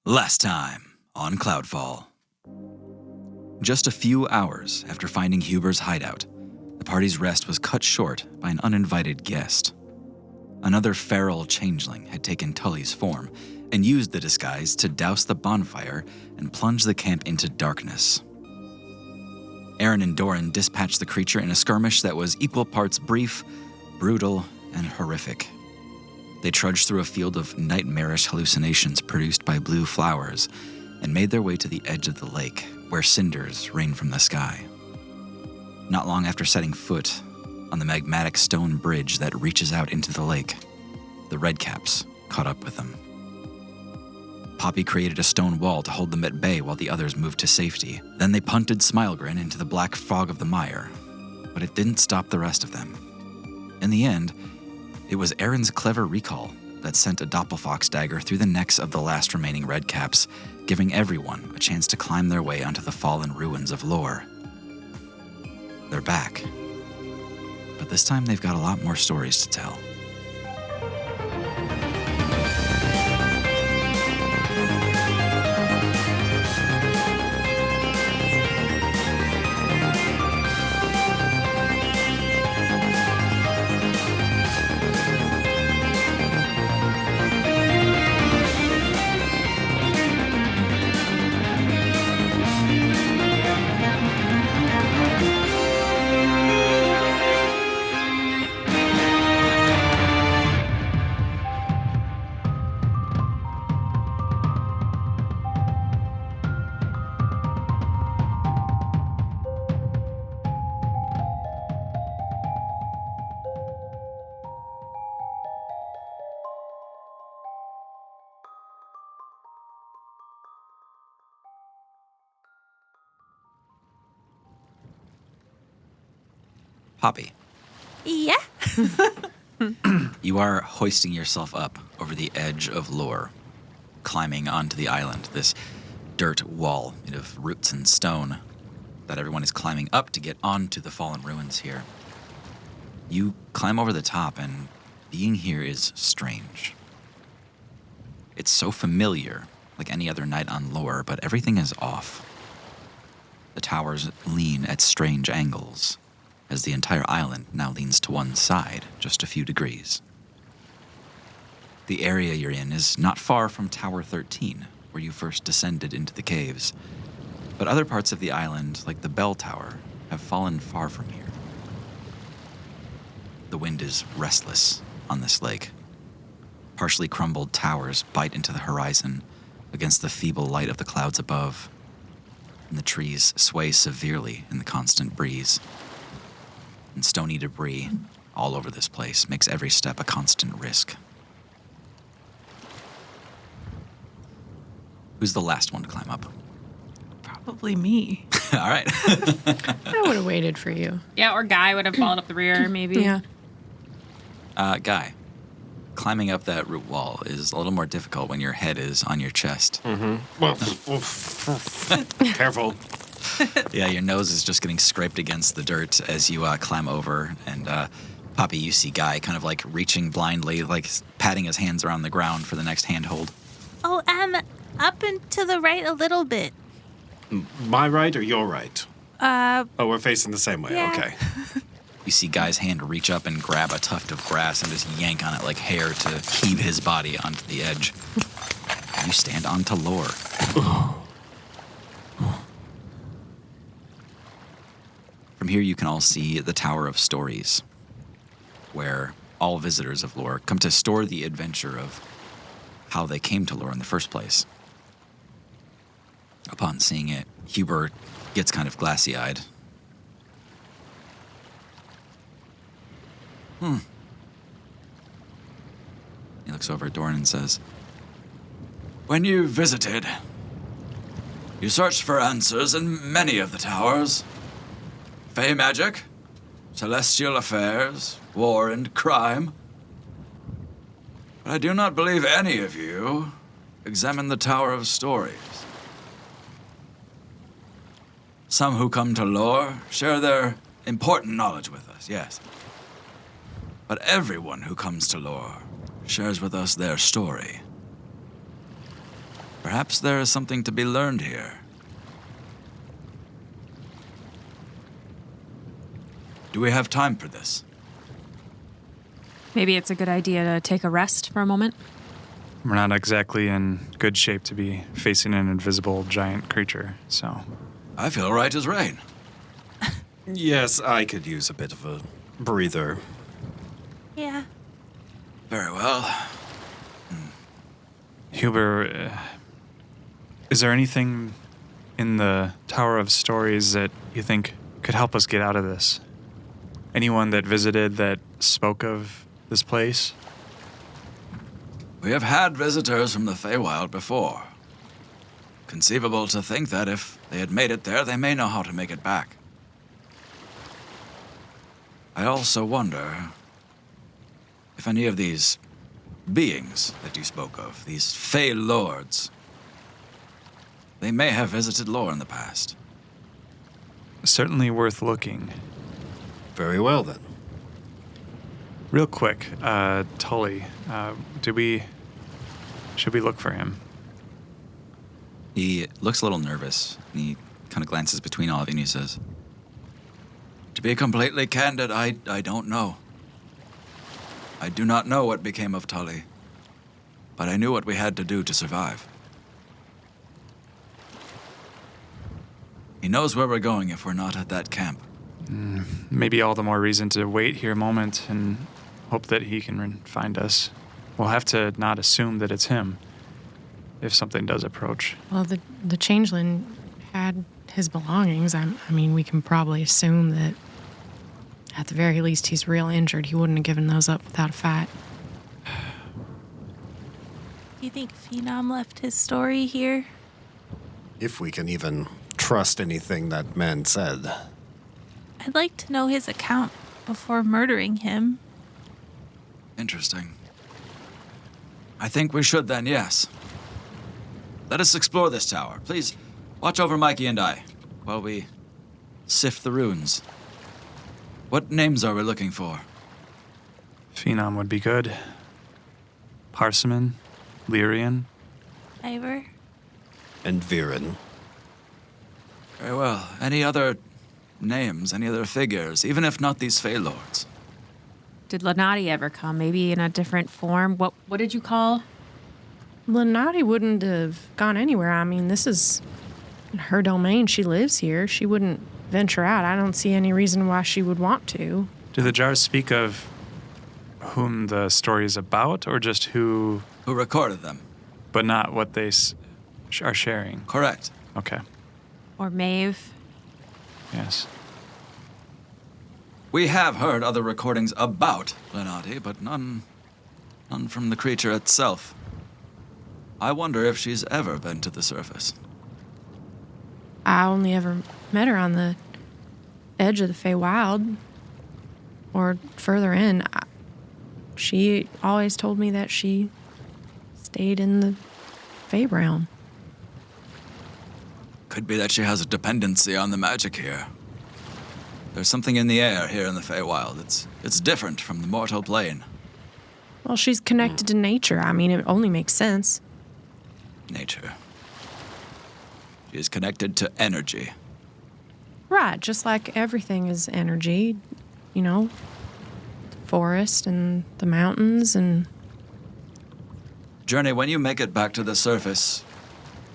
Last time on Cloudfall. Just a few hours after finding Huber's hideout, the party's rest was cut short by an uninvited guest. Another feral changeling had taken Tully's form and used the disguise to douse the bonfire and plunge the camp into darkness. Aaron and Doran dispatched the creature in a skirmish that was equal parts brief, brutal, and horrific. They trudged through a field of nightmarish hallucinations produced by blue flowers and made their way to the edge of the lake, where cinders rained from the sky. Not long after setting foot on the magmatic stone bridge that reaches out into the lake, the Redcaps caught up with them. Poppy created a stone wall to hold them at bay while the others moved to safety. Then they punted Smilegrin into the black fog of the mire, but it didn't stop the rest of them. In the end, it was Aaron's clever recall that sent a Doppelfox dagger through the necks of the last remaining Redcaps, giving everyone a chance to climb their way onto the fallen ruins of Lore. They're back. But this time they've got a lot more stories to tell. Poppy. Yeah? You are hoisting yourself up over the edge of Lore, climbing onto the island, this dirt wall made of roots and stone that everyone is climbing up to get onto the fallen ruins here. You climb over the top, and being here is strange. It's so familiar, like any other night on Lore, but everything is off. The towers lean at strange angles, as the entire island now leans to one side, just a few degrees. The area you're in is not far from Tower 13, where you first descended into the caves, but other parts of the island, like the bell tower, have fallen far from here. The wind is restless on this lake. Partially crumbled towers bite into the horizon against the feeble light of the clouds above, and the trees sway severely in the constant breeze. And stony debris all over this place makes every step a constant risk. Who's the last one to climb up? Probably me. All right. I would have waited for you. Yeah, or Guy would have followed up the rear, maybe. Yeah. Guy, climbing up that root wall is a little more difficult when your head is on your chest. Mm-hmm. Well, careful. Yeah, your nose is just getting scraped against the dirt as you climb over. And Poppy, you see Guy kind of like reaching blindly, like patting his hands around the ground for the next handhold. Oh, up and to the right a little bit. My right or your right? Oh, we're facing the same way. Yeah. Okay. You see Guy's hand reach up and grab a tuft of grass and just yank on it like hair to heave his body onto the edge. You stand onto Lore. From here, you can all see the Tower of Stories, where all visitors of Lore come to store the adventure of how they came to Lore in the first place. Upon seeing it, Huber gets kind of glassy-eyed. He looks over at Doran and says, "When you visited, you searched for answers in many of the towers. Fey magic, celestial affairs, war and crime. But I do not believe any of you examined the Tower of Stories. Some who come to Lore share their important knowledge with us, yes. But everyone who comes to Lore shares with us their story. Perhaps there is something to be learned here. Do we have time for this? Maybe it's a good idea to take a rest for a moment. We're not exactly in good shape to be facing an invisible giant creature, so... I feel right as rain. Yes, I could use a bit of a breather. Yeah. Very well. Huber, is there anything in the Tower of Stories that you think could help us get out of this? Anyone that visited that spoke of this place? We have had visitors from the Feywild before. Conceivable to think that if they had made it there, they may know how to make it back. I also wonder if any of these beings that you spoke of, these Fey Lords, they may have visited Lore in the past. Certainly worth looking. Very well, then. Real quick, Tully, should we look for him? He looks a little nervous. He kind of glances between all of you and he says, "To be completely candid, I don't know. I do not know what became of Tully, but I knew what we had to do to survive. He knows where we're going if we're not at that camp." Maybe all the more reason to wait here a moment and hope that he can find us. We'll have to not assume that it's him if something does approach. Well, the changeling had his belongings. I mean, we can probably assume that at the very least he's real injured. He wouldn't have given those up without a fight. Do you think Phenom left his story here? If we can even trust anything that man said. I'd like to know his account before murdering him. Interesting. I think we should then, yes. Let us explore this tower. Please, watch over Mikey and I while we sift the runes. What names are we looking for? Phenom would be good. Parsimon, Lyrian. Ivor? And Viren. Very well. Any other names, any other figures, even if not these Fey Lords? Did Lenati ever come? Maybe in a different form? What did you call? Lenati wouldn't have gone anywhere. I mean, this is her domain. She lives here. She wouldn't venture out. I don't see any reason why she would want to. Do the jars speak of whom the story is about, or just who... Who recorded them? But not what they are sharing? Correct. Okay. Or Maeve? Yes. We have heard other recordings about Lenati, but none from the creature itself. I wonder if she's ever been to the surface. I only ever met her on the edge of the Feywild, or further in. She always told me that she stayed in the Fey realm. Could be that she has a dependency on the magic here. There's something in the air here in the Feywild. It's different from the mortal plane. Well, she's connected to nature. I mean, it only makes sense. Nature. She is connected to energy. Right, just like everything is energy, you know, the forest and the mountains and... Journey, when you make it back to the surface,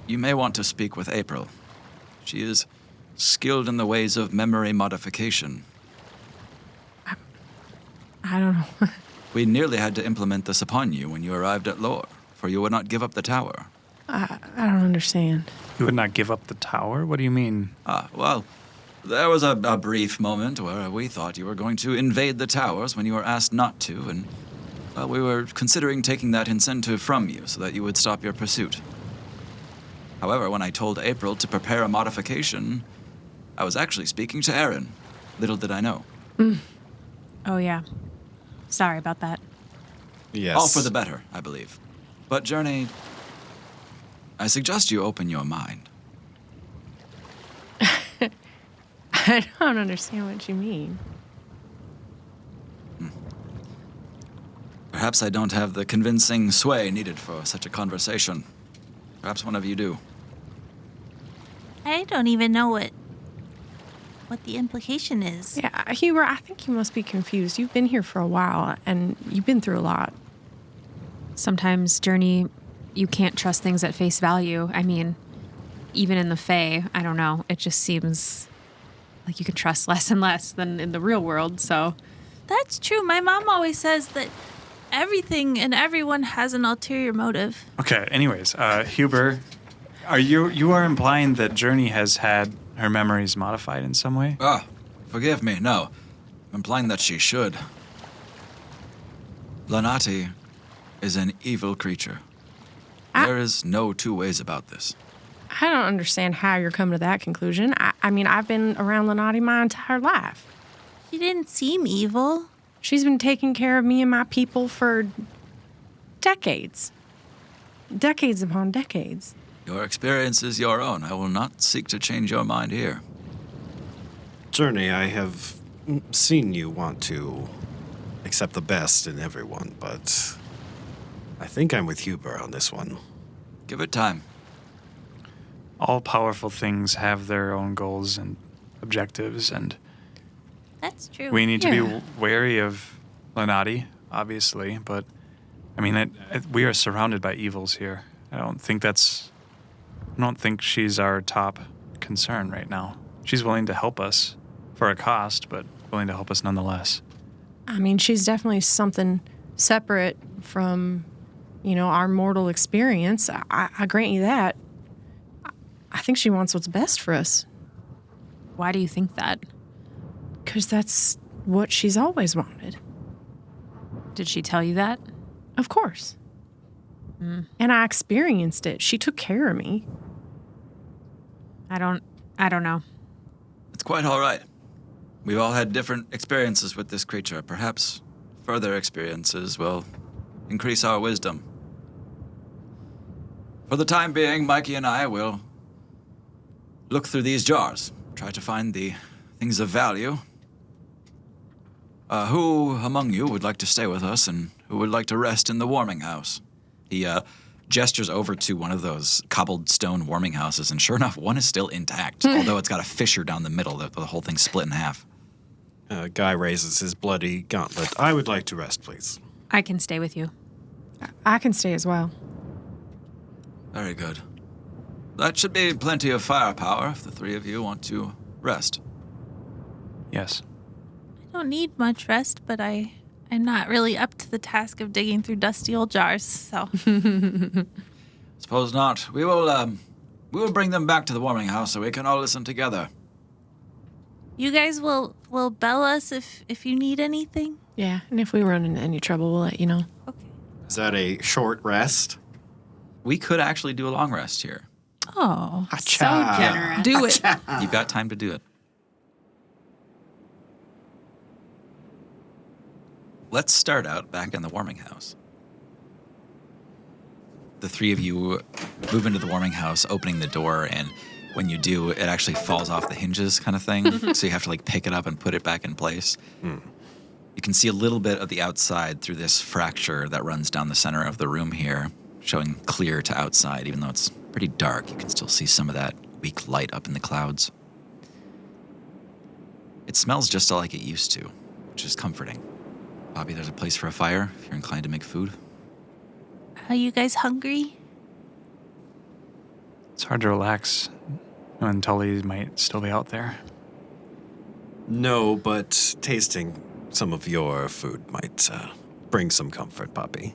you may want to speak with April. She is skilled in the ways of memory modification. I don't know. We nearly had to implement this upon you when you arrived at Lore, for you would not give up the tower. I don't understand. You would not give up the tower? What do you mean? Well, there was a brief moment where we thought you were going to invade the towers when you were asked not to, and well, we were considering taking that incentive from you so that you would stop your pursuit. However, when I told April to prepare a modification, I was actually speaking to Aaron. Little did I know. Oh, yeah. Sorry about that. Yes. All for the better, I believe. But, Journey, I suggest you open your mind. I don't understand what you mean. Perhaps I don't have the convincing sway needed for such a conversation. Perhaps one of you do. I don't even know what the implication is. Yeah, Huber, I think you must be confused. You've been here for a while, and you've been through a lot. Sometimes, Journey, you can't trust things at face value. I mean, even in the Fae, I don't know. It just seems like you can trust less and less than in the real world, so. That's true. My mom always says that everything and everyone has an ulterior motive. Okay, anyways, Huber, you are implying that Journey has had her memories modified in some way? Forgive me, no. I'm implying that she should. Lanati is an evil creature. There is no two ways about this. I don't understand how you're coming to that conclusion. I mean, I've been around Lenati my entire life. She didn't seem evil. She's been taking care of me and my people for decades. Decades upon decades. Your experience is your own. I will not seek to change your mind here. Journey, I have seen you want to accept the best in everyone, but I think I'm with Huber on this one. Give it time. All powerful things have their own goals and objectives, and That's true. we need to be wary of Lenati, obviously, but I mean, we are surrounded by evils here. I don't think she's our top concern right now. She's willing to help us for a cost, but willing to help us nonetheless. I mean, she's definitely something separate from, our mortal experience. I grant you that. I think she wants what's best for us. Why do you think that? Because that's what she's always wanted. Did she tell you that? Of course. And I experienced it. She took care of me. I don't know. It's quite all right. We've all had different experiences with this creature. Perhaps further experiences will increase our wisdom. For the time being, Mikey and I will look through these jars, try to find the things of value. Who among you would like to stay with us and who would like to rest in the warming house? He gestures over to one of those cobbled stone warming houses, and sure enough, one is still intact, although it's got a fissure down the middle. The whole thing's split in half. Guy raises his bloody gauntlet. I would like to rest, please. I can stay with you. I can stay as well. Very good. That should be plenty of firepower if the three of you want to rest. Yes. I don't need much rest, but I'm not really up to the task of digging through dusty old jars, so. Suppose not. We will bring them back to the warming house so we can all listen together. You guys will bell us if you need anything? Yeah, and if we run into any trouble, we'll let you know. Okay. Is that a short rest? We could actually do a long rest here. Oh, So generous. Do it. You've got time to do it. Let's start out back in the warming house. The three of you move into the warming house, opening the door, and when you do, it actually falls off the hinges kind of thing. So you have to pick it up and put it back in place. You can see a little bit of the outside through this fracture that runs down the center of the room here, showing clear to outside. Even though it's pretty dark, you can still see some of that weak light up in the clouds. It smells just like it used to, which is comforting. Bobby, there's a place for a fire if you're inclined to make food. are you guys hungry? It's hard to relax when Tully might still be out there. No, but tasting some of your food might bring some comfort, Poppy.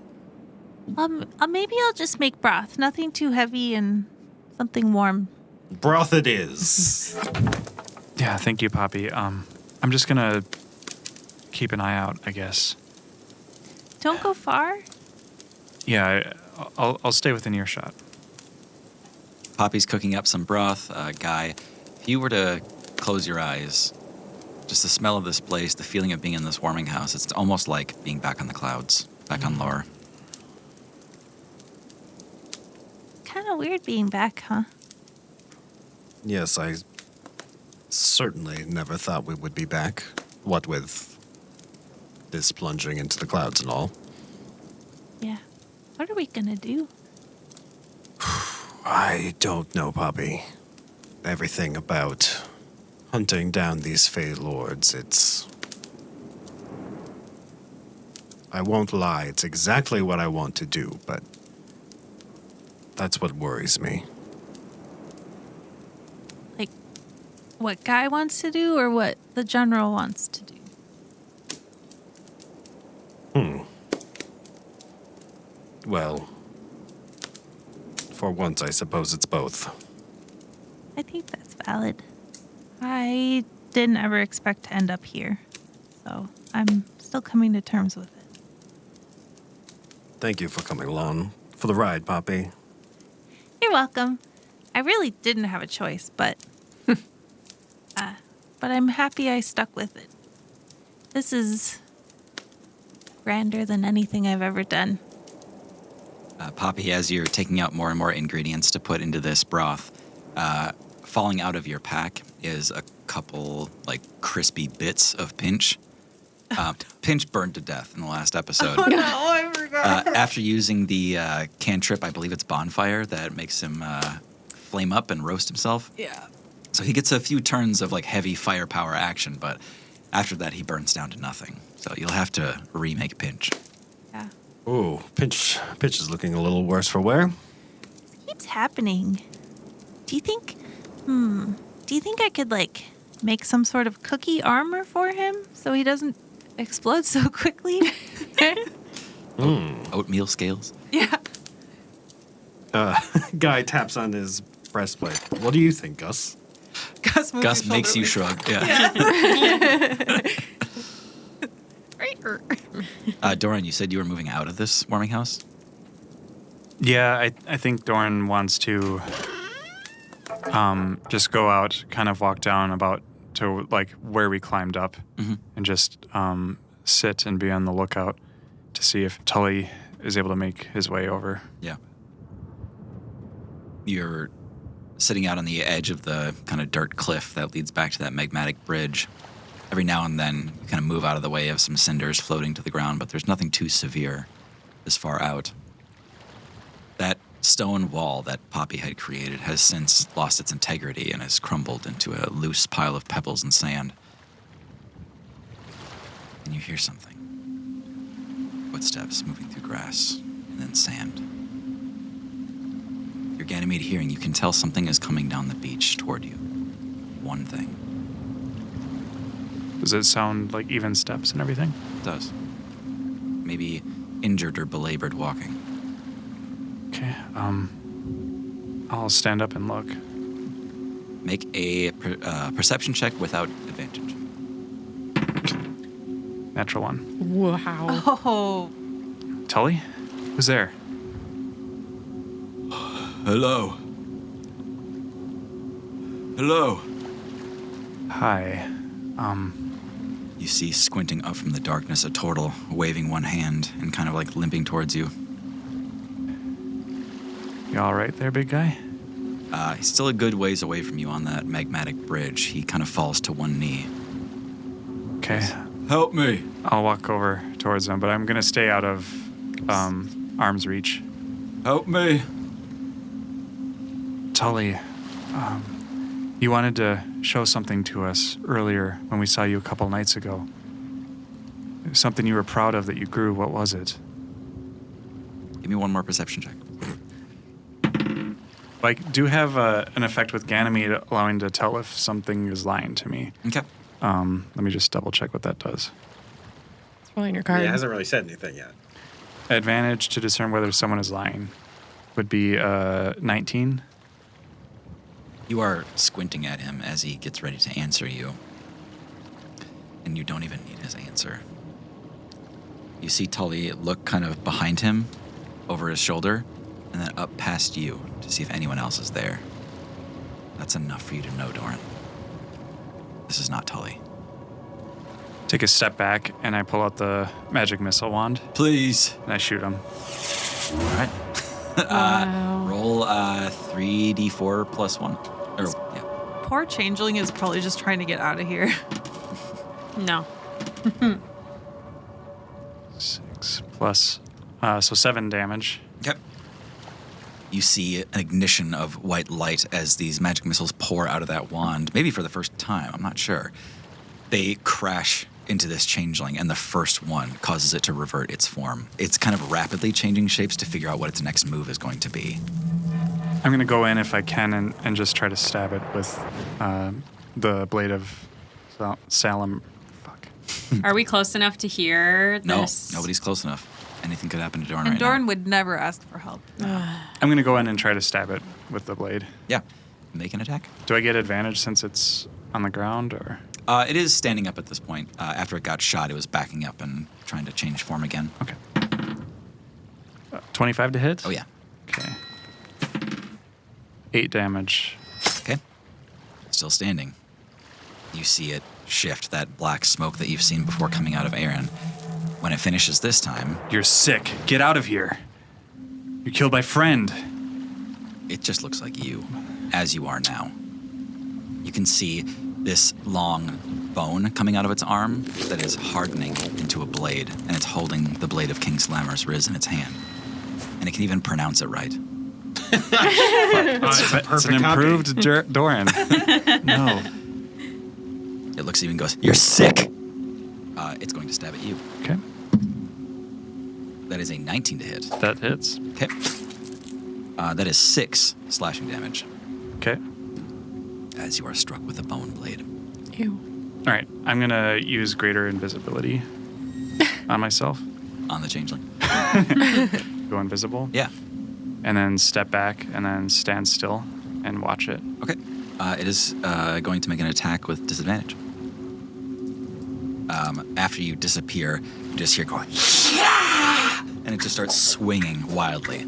Maybe I'll just make broth. Nothing too heavy and something warm. Broth it is. Yeah, thank you, Poppy. I'm just gonna keep an eye out, I guess. Don't go far. Yeah, I'll stay within earshot. Poppy's cooking up some broth. Guy, if you were to close your eyes, just the smell of this place, the feeling of being in this warming house, it's almost like being back on the clouds, back on Lore. Kind of weird being back, huh? Yes, I certainly never thought we would be back. What with this plunging into the clouds and all. Yeah. What are we gonna do? I don't know, Poppy. Everything about hunting down these Fey Lords, I won't lie, it's exactly what I want to do, but that's what worries me. Like, what Guy wants to do or what the general wants to do? Well, for once, I suppose it's both. I think that's valid. I didn't ever expect to end up here, so I'm still coming to terms with it. Thank you for coming along for the ride, Poppy. You're welcome. I really didn't have a choice, but I'm happy I stuck with it. This is grander than anything I've ever done. Poppy, as you're taking out more and more ingredients to put into this broth, falling out of your pack is a couple, like, crispy bits of Pinch. Pinch burned to death in the last episode. Oh, no, I forgot. After using the cantrip, I believe it's bonfire, that makes him flame up and roast himself. Yeah. So he gets a few turns of, like, heavy firepower action, but after that he burns down to nothing. So you'll have to remake Pinch. Yeah. Ooh, Pinch is looking a little worse for wear. It keeps happening. Do you think I could, like, make some sort of cookie armor for him so he doesn't explode so quickly? Oatmeal scales. Yeah. Guy taps on his breastplate. What do you think, Gus? Gus, moves Gus your makes you shoulder shrug. Yeah. Doran, you said you were moving out of this warming house? Yeah, I think Doran wants to just go out, kind of walk down about to like where we climbed up, and just sit and be on the lookout to see if Tully is able to make his way over. Yeah. You're sitting out on the edge of the kind of dirt cliff that leads back to that magmatic bridge. Every now and then, you kind of move out of the way of some cinders floating to the ground, but there's nothing too severe this far out. That stone wall that Poppy had created has since lost its integrity and has crumbled into a loose pile of pebbles and sand. And you hear something. Footsteps moving through grass and then sand. Your Ganymede hearing, you can tell something is coming down the beach toward you. One thing. Does it sound like even steps and everything? It does. Maybe injured or belabored walking. Okay. I'll stand up and look. Make a perception check without advantage. Natural one. Wow. Oh, Tully? Who's there? Hello. Hello. Hi. You see, squinting up from the darkness, a turtle waving one hand and kind of like limping towards you. You all right there, big guy? He's still a good ways away from you on that magmatic bridge. He kind of falls to one knee. Okay. Help me. I'll walk over towards him, but I'm going to stay out of arm's reach. Help me. Tully, you wanted to show something to us earlier when we saw you a couple nights ago. Something you were proud of that you grew. What was it? Give me one more perception check. Like, do have an effect with Ganymede allowing to tell if something is lying to me. Okay. Let me just double check what that does. It's probably in your card. Yeah, it hasn't really said anything yet. Advantage to discern whether someone is lying would be 19. You are squinting at him as he gets ready to answer you. And you don't even need his answer. You see Tully look kind of behind him, over his shoulder, and then up past you to see if anyone else is there. That's enough for you to know, Doran. This is not Tully. Take a step back, and I pull out the magic missile wand, Please. and I shoot him. All right. Wow. Roll 3d4 plus 1. Or, yeah. poor changeling is probably just trying to get out of here. No. 6 plus, so 7 damage. Okay. You see an ignition of white light as these magic missiles pour out of that wand, maybe for the first time, I'm not sure. They crash into this changeling, and the first one causes it to revert its form. It's kind of rapidly changing shapes to figure out what its next move is going to be. I'm going to go in if I can and just try to stab it with the blade of Salem. Fuck. Are we close enough to hear No, this? nobody's close enough. Anything could happen to Dorn And right Dorn now. would never ask for help. I'm going to go in and try to stab it with the blade. Yeah. Make an attack. Do I get advantage since it's on the ground, or? It is standing up at this point. After it got shot, it was backing up and trying to change form again. Okay. 25 to hit? Oh, yeah. Okay. 8 damage. Okay. Still standing. You see it shift, that black smoke that you've seen before coming out of Aaron. When it finishes this time, You're sick. Get out of here. You killed my friend. it just looks like you, as you are now. You can see this long bone coming out of its arm that is hardening into a blade, and it's holding the blade of King Slammer's Riz in its hand. And it can even pronounce it right. It's a It's perfect an copy. improved Doran. No. It looks even goes, "You're sick!" It's going to stab at you. Okay. That is a 19 to hit. That hits. Okay. That is 6 slashing damage Okay. as you are struck with a bone blade. Ew. All right. I'm going to use greater invisibility on myself. On the changeling. Go invisible. Yeah. And then step back and then stand still and watch it. Okay. It is going to make an attack with disadvantage. After you disappear, you just hear going, "Yeah!" And it just starts swinging wildly.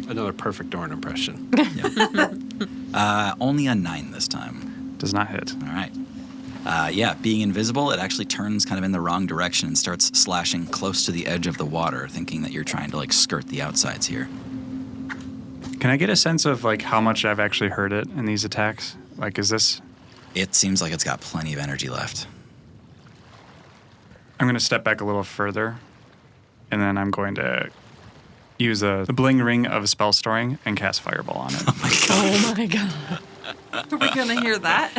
Another perfect Dorn impression. Only a 9 this time. Does not hit. All right. Yeah, being invisible, it actually turns kind of in the wrong direction and starts slashing close to the edge of the water, thinking that you're trying to like skirt the outsides here. Can I get a sense of like how much I've actually heard it in these attacks? Like, is this? It seems like it's got plenty of energy left. I'm going to step back a little further, and then I'm going to use the bling ring of spell storing and cast fireball on it. Oh my god. Are we gonna hear that?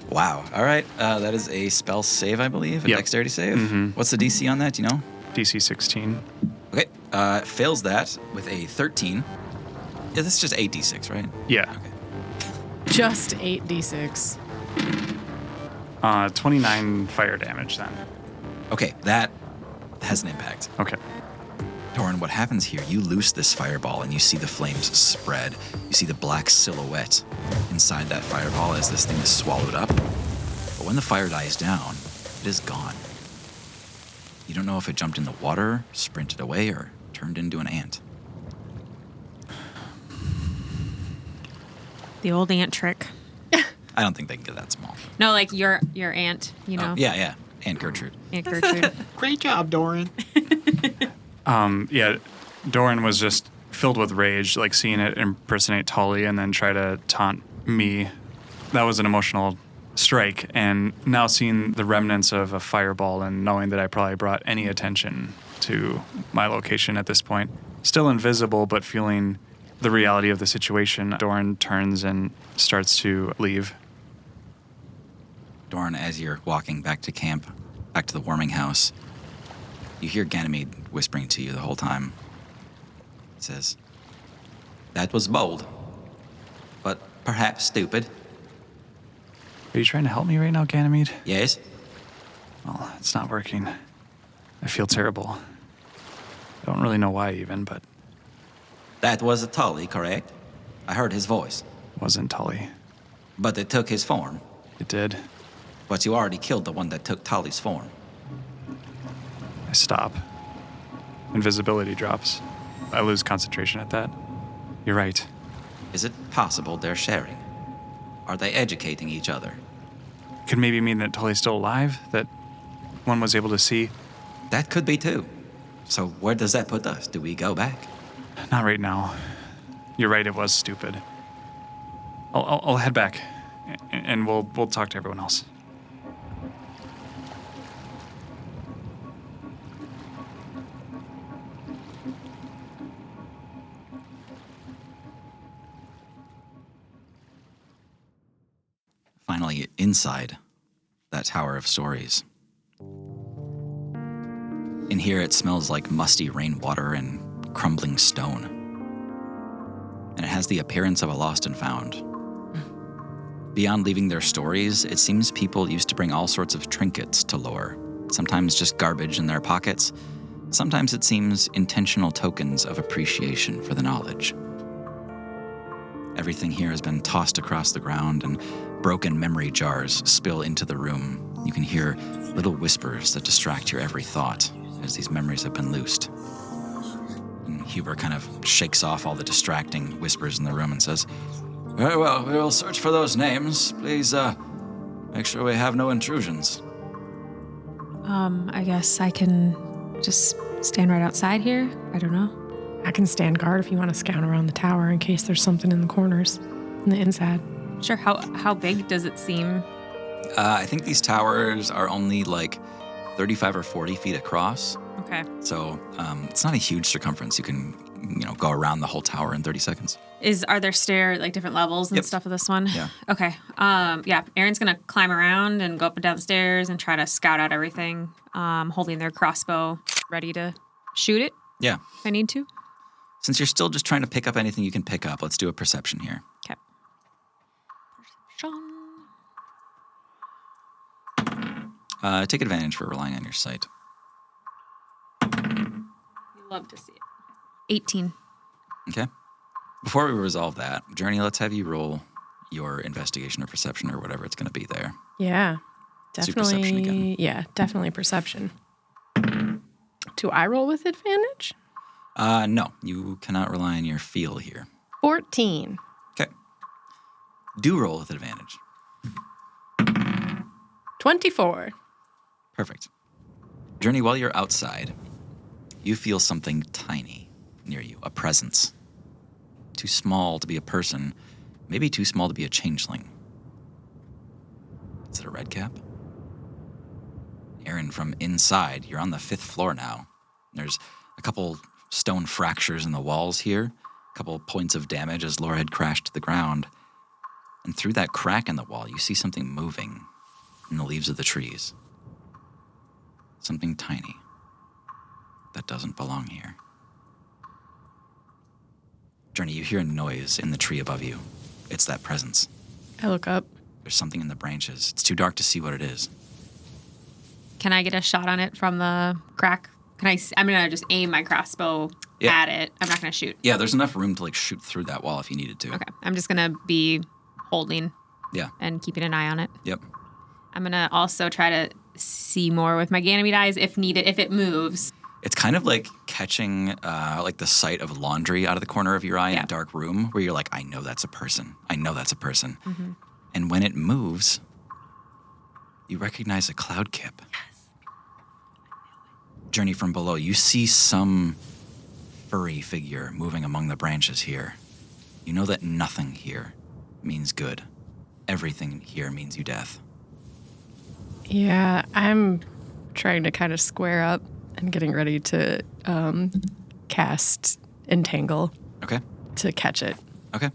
Wow. All right. That is a spell save, I believe, a Yep. dexterity save. Mhm. What's the DC on that? Do you know? DC 16. Okay. Fails that with a 13. Yeah, that's just 8d6, right? Yeah. Okay. Just 8d6. 29 fire damage then. Okay, that has an impact. Okay. Doran, what happens here? You loose this fireball and you see the flames spread. You see the black silhouette inside that fireball as this thing is swallowed up. But when the fire dies down, it is gone. You don't know if it jumped in the water, sprinted away, or turned into an ant. The old ant trick. I don't think they can get that small. No, like your aunt, you know. Oh, yeah. Aunt Gertrude. Aunt Gertrude. Great job, Doran. Yeah, Doran was just filled with rage, like seeing it impersonate Tully and then try to taunt me. That was an emotional strike, and now seeing the remnants of a fireball and knowing that I probably brought any attention to my location at this point, still invisible but feeling the reality of the situation, Doran turns and starts to leave. Doran, as you're walking back to camp, back to the warming house, you hear Ganymede whispering to you the whole time. He says, "That was bold, but perhaps stupid." Are you trying to help me right now, Ganymede? Yes? Well, it's not working. I feel terrible. I don't really know why even, but That was a Tully, correct? I heard his voice, it wasn't Tully. but it took his form. It did. But you already killed the one that took Tully's form. I stop. Invisibility drops. I lose concentration at that. You're right. Is it possible they're sharing? Are they educating each other? Could maybe mean that Tully's still alive? That one was able to see? That could be too. So where does that put us? Do we go back? Not right now. You're right, it was stupid. I'll head back, and we'll talk to everyone else. finally inside that Tower of Stories. In here, it smells like musty rainwater and crumbling stone. And it has the appearance of a lost and found. Beyond leaving their stories, it seems people used to bring all sorts of trinkets to Lore. Sometimes just garbage in their pockets. Sometimes it seems intentional tokens of appreciation for the knowledge. Everything here has been tossed across the ground, and broken memory jars spill into the room. You can hear little whispers that distract your every thought as these memories have been loosed. And Huber kind of shakes off all the distracting whispers in the room and says, "Very well, we will search for those names. Please, make sure we have no intrusions." I guess I can just stand right outside here. I don't know. I can stand guard if you want to scout around the tower in case there's something in the corners, in the inside. Sure. How big does it seem? I think these towers are only like 35 or 40 feet across. Okay. So it's not a huge circumference. You can, go around the whole tower in 30 seconds. Are there different levels and Yep. stuff of this one? Yeah. Okay. Yeah. Aaron's gonna climb around and go up and down the stairs and try to scout out everything, holding their crossbow ready to shoot it Yeah. if I need to. Since you're still just trying to pick up anything you can pick up, let's do a perception here. Okay. Take advantage for relying on your sight. You love to see it. 18. Okay. Before we resolve that, Journey, let's have you roll your investigation or perception or whatever it's going to be there. Yeah, Let's do perception again. definitely. Yeah, definitely perception. Do I roll with advantage? No, you cannot rely on your feel here. 14. Okay. Do roll with advantage. 24. Perfect. Journey, while you're outside, you feel something tiny near you, a presence. Too small to be a person, maybe too small to be a changeling. Is it a red cap? Aaron, from inside, you're on the 5th floor now. There's a couple stone fractures in the walls here, a couple points of damage as Laura had crashed to the ground. And through that crack in the wall, you see something moving in the leaves of the trees. Something tiny that doesn't belong here. Journey, you hear a noise in the tree above you. It's that presence. I look up. There's something in the branches. It's too dark to see what it is. Can I get a shot on it from the crack? I'm going to just aim my crossbow Yeah. at it. I'm not going to shoot. Yeah, there's enough room to shoot through that wall if you needed to. Okay. I'm just going to be holding Yeah. and keeping an eye on it. Yep. I'm going to also try to see more with my Ganymede eyes if needed, if it moves. It's kind of like catching the sight of laundry out of the corner of your eye in Yeah. a dark room where you're like, I know that's a person. I know that's a person. Mm-hmm. And when it moves, you recognize a cloud kip. Yes. Journey, from below, you see some furry figure moving among the branches here. You know that nothing here means good. Everything here means you death. Yeah, I'm trying to kind of square up and getting ready to cast Entangle Okay. to catch it. Okay.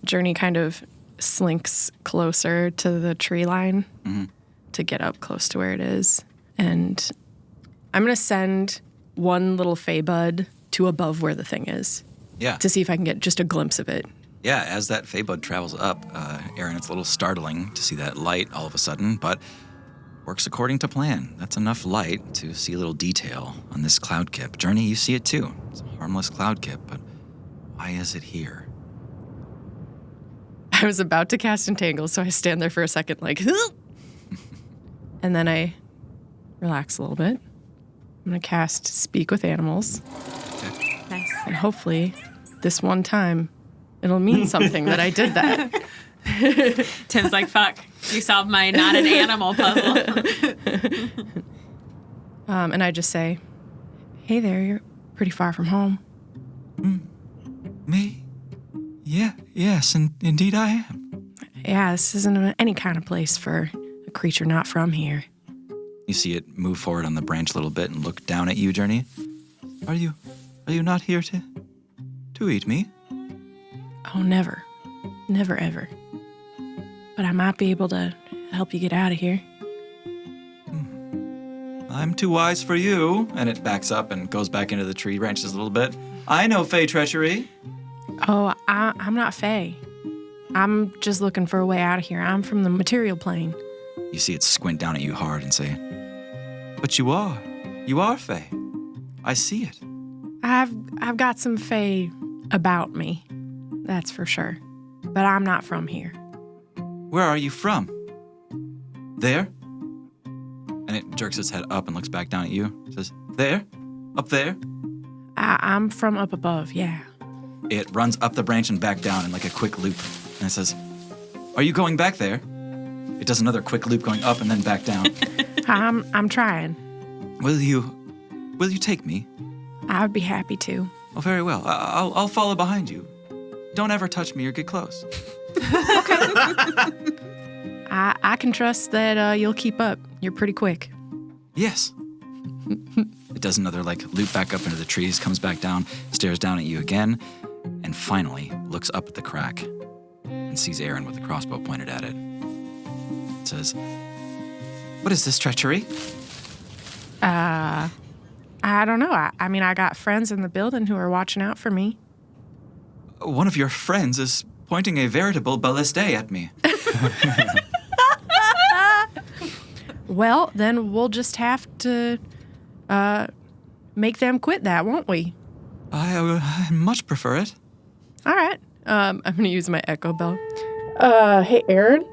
Journey kind of slinks closer to the tree line Mm-hmm. to get up close to where it is. And I'm going to send one little Fey bud to above where the thing is Yeah. to see if I can get just a glimpse of it. Yeah, as that Feybud travels up, Aaron, it's a little startling to see that light all of a sudden, but works according to plan. That's enough light to see a little detail on this cloud kip. Journey, you see it too. It's a harmless cloud kip, but why is it here? I was about to cast Entangle, so I stand there for a second like, and then I relax a little bit. I'm going to cast Speak with Animals, Nice. and hopefully this one time it'll mean something that I did that. Tim's like, fuck, you solved my not an animal puzzle. And I just say, hey there, you're pretty far from home. Me? Yeah, yes, indeed I am. Yeah, this isn't any kind of place for a creature not from here. You see it move forward on the branch a little bit and look down at you, Journey. Are you not here to eat me? Oh, never. Never, ever. but I might be able to help you get out of here. I'm too wise for you. And it backs up and goes back into the tree branches a little bit. I know Fey treachery. Oh, I'm not Fae. I'm just looking for a way out of here. I'm from the material plane. You see it squint down at you hard and say, but you are. You are Fey. I see it. I've got some Fae about me, that's for sure. But I'm not from here. Where are you from? There? And it jerks its head up and looks back down at you. It says, there? Up there? I'm from up above, yeah. It runs up the branch and back down in like a quick loop. And it says, are you going back there? It does another quick loop going up and then back down. I'm trying. Will you take me? I would be happy to. Oh, very well. I'll follow behind you. Don't ever touch me or get close. I can trust that you'll keep up. You're pretty quick. Yes. It does another loop back up into the trees, comes back down, stares down at you again, and finally looks up at the crack and sees Aaron with the crossbow pointed at it. It says, what is this treachery? I don't know. I mean, I got friends in the building who are watching out for me. One of your friends is pointing a veritable balliste at me. Well, then we'll just have to make them quit that, won't we? I much prefer it. All right. I'm going to use my echo bell. Hey, Aaron.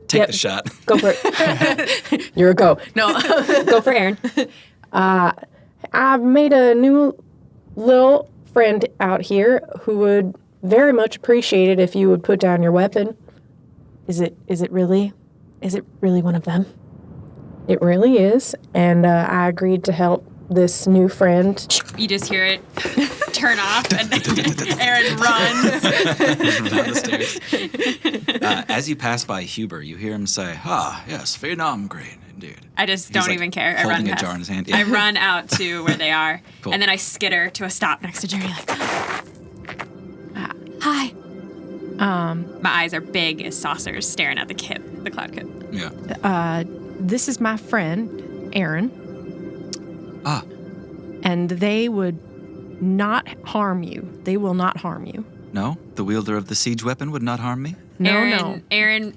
Take the shot. Go for it. You're a go. No. Go for Aaron. I've made a new little friend out here who would very much appreciate it if you would put down your weapon. Is it really one of them? It really is, and I agreed to help this new friend. You just hear it turn off, and Aaron runs down the stairs. As you pass by Huber, you hear him say, yes, phenom great, indeed. I just don't even care. I run holding a past. jar in his hand. I run out to where they are, Cool. and then I skitter to a stop next to Journey. Hi. My eyes are big as saucers, staring at the cloud kip. Yeah. This is my friend, Aaron. And they would not harm you. They will not harm you. No, the wielder of the siege weapon would not harm me. No. Aaron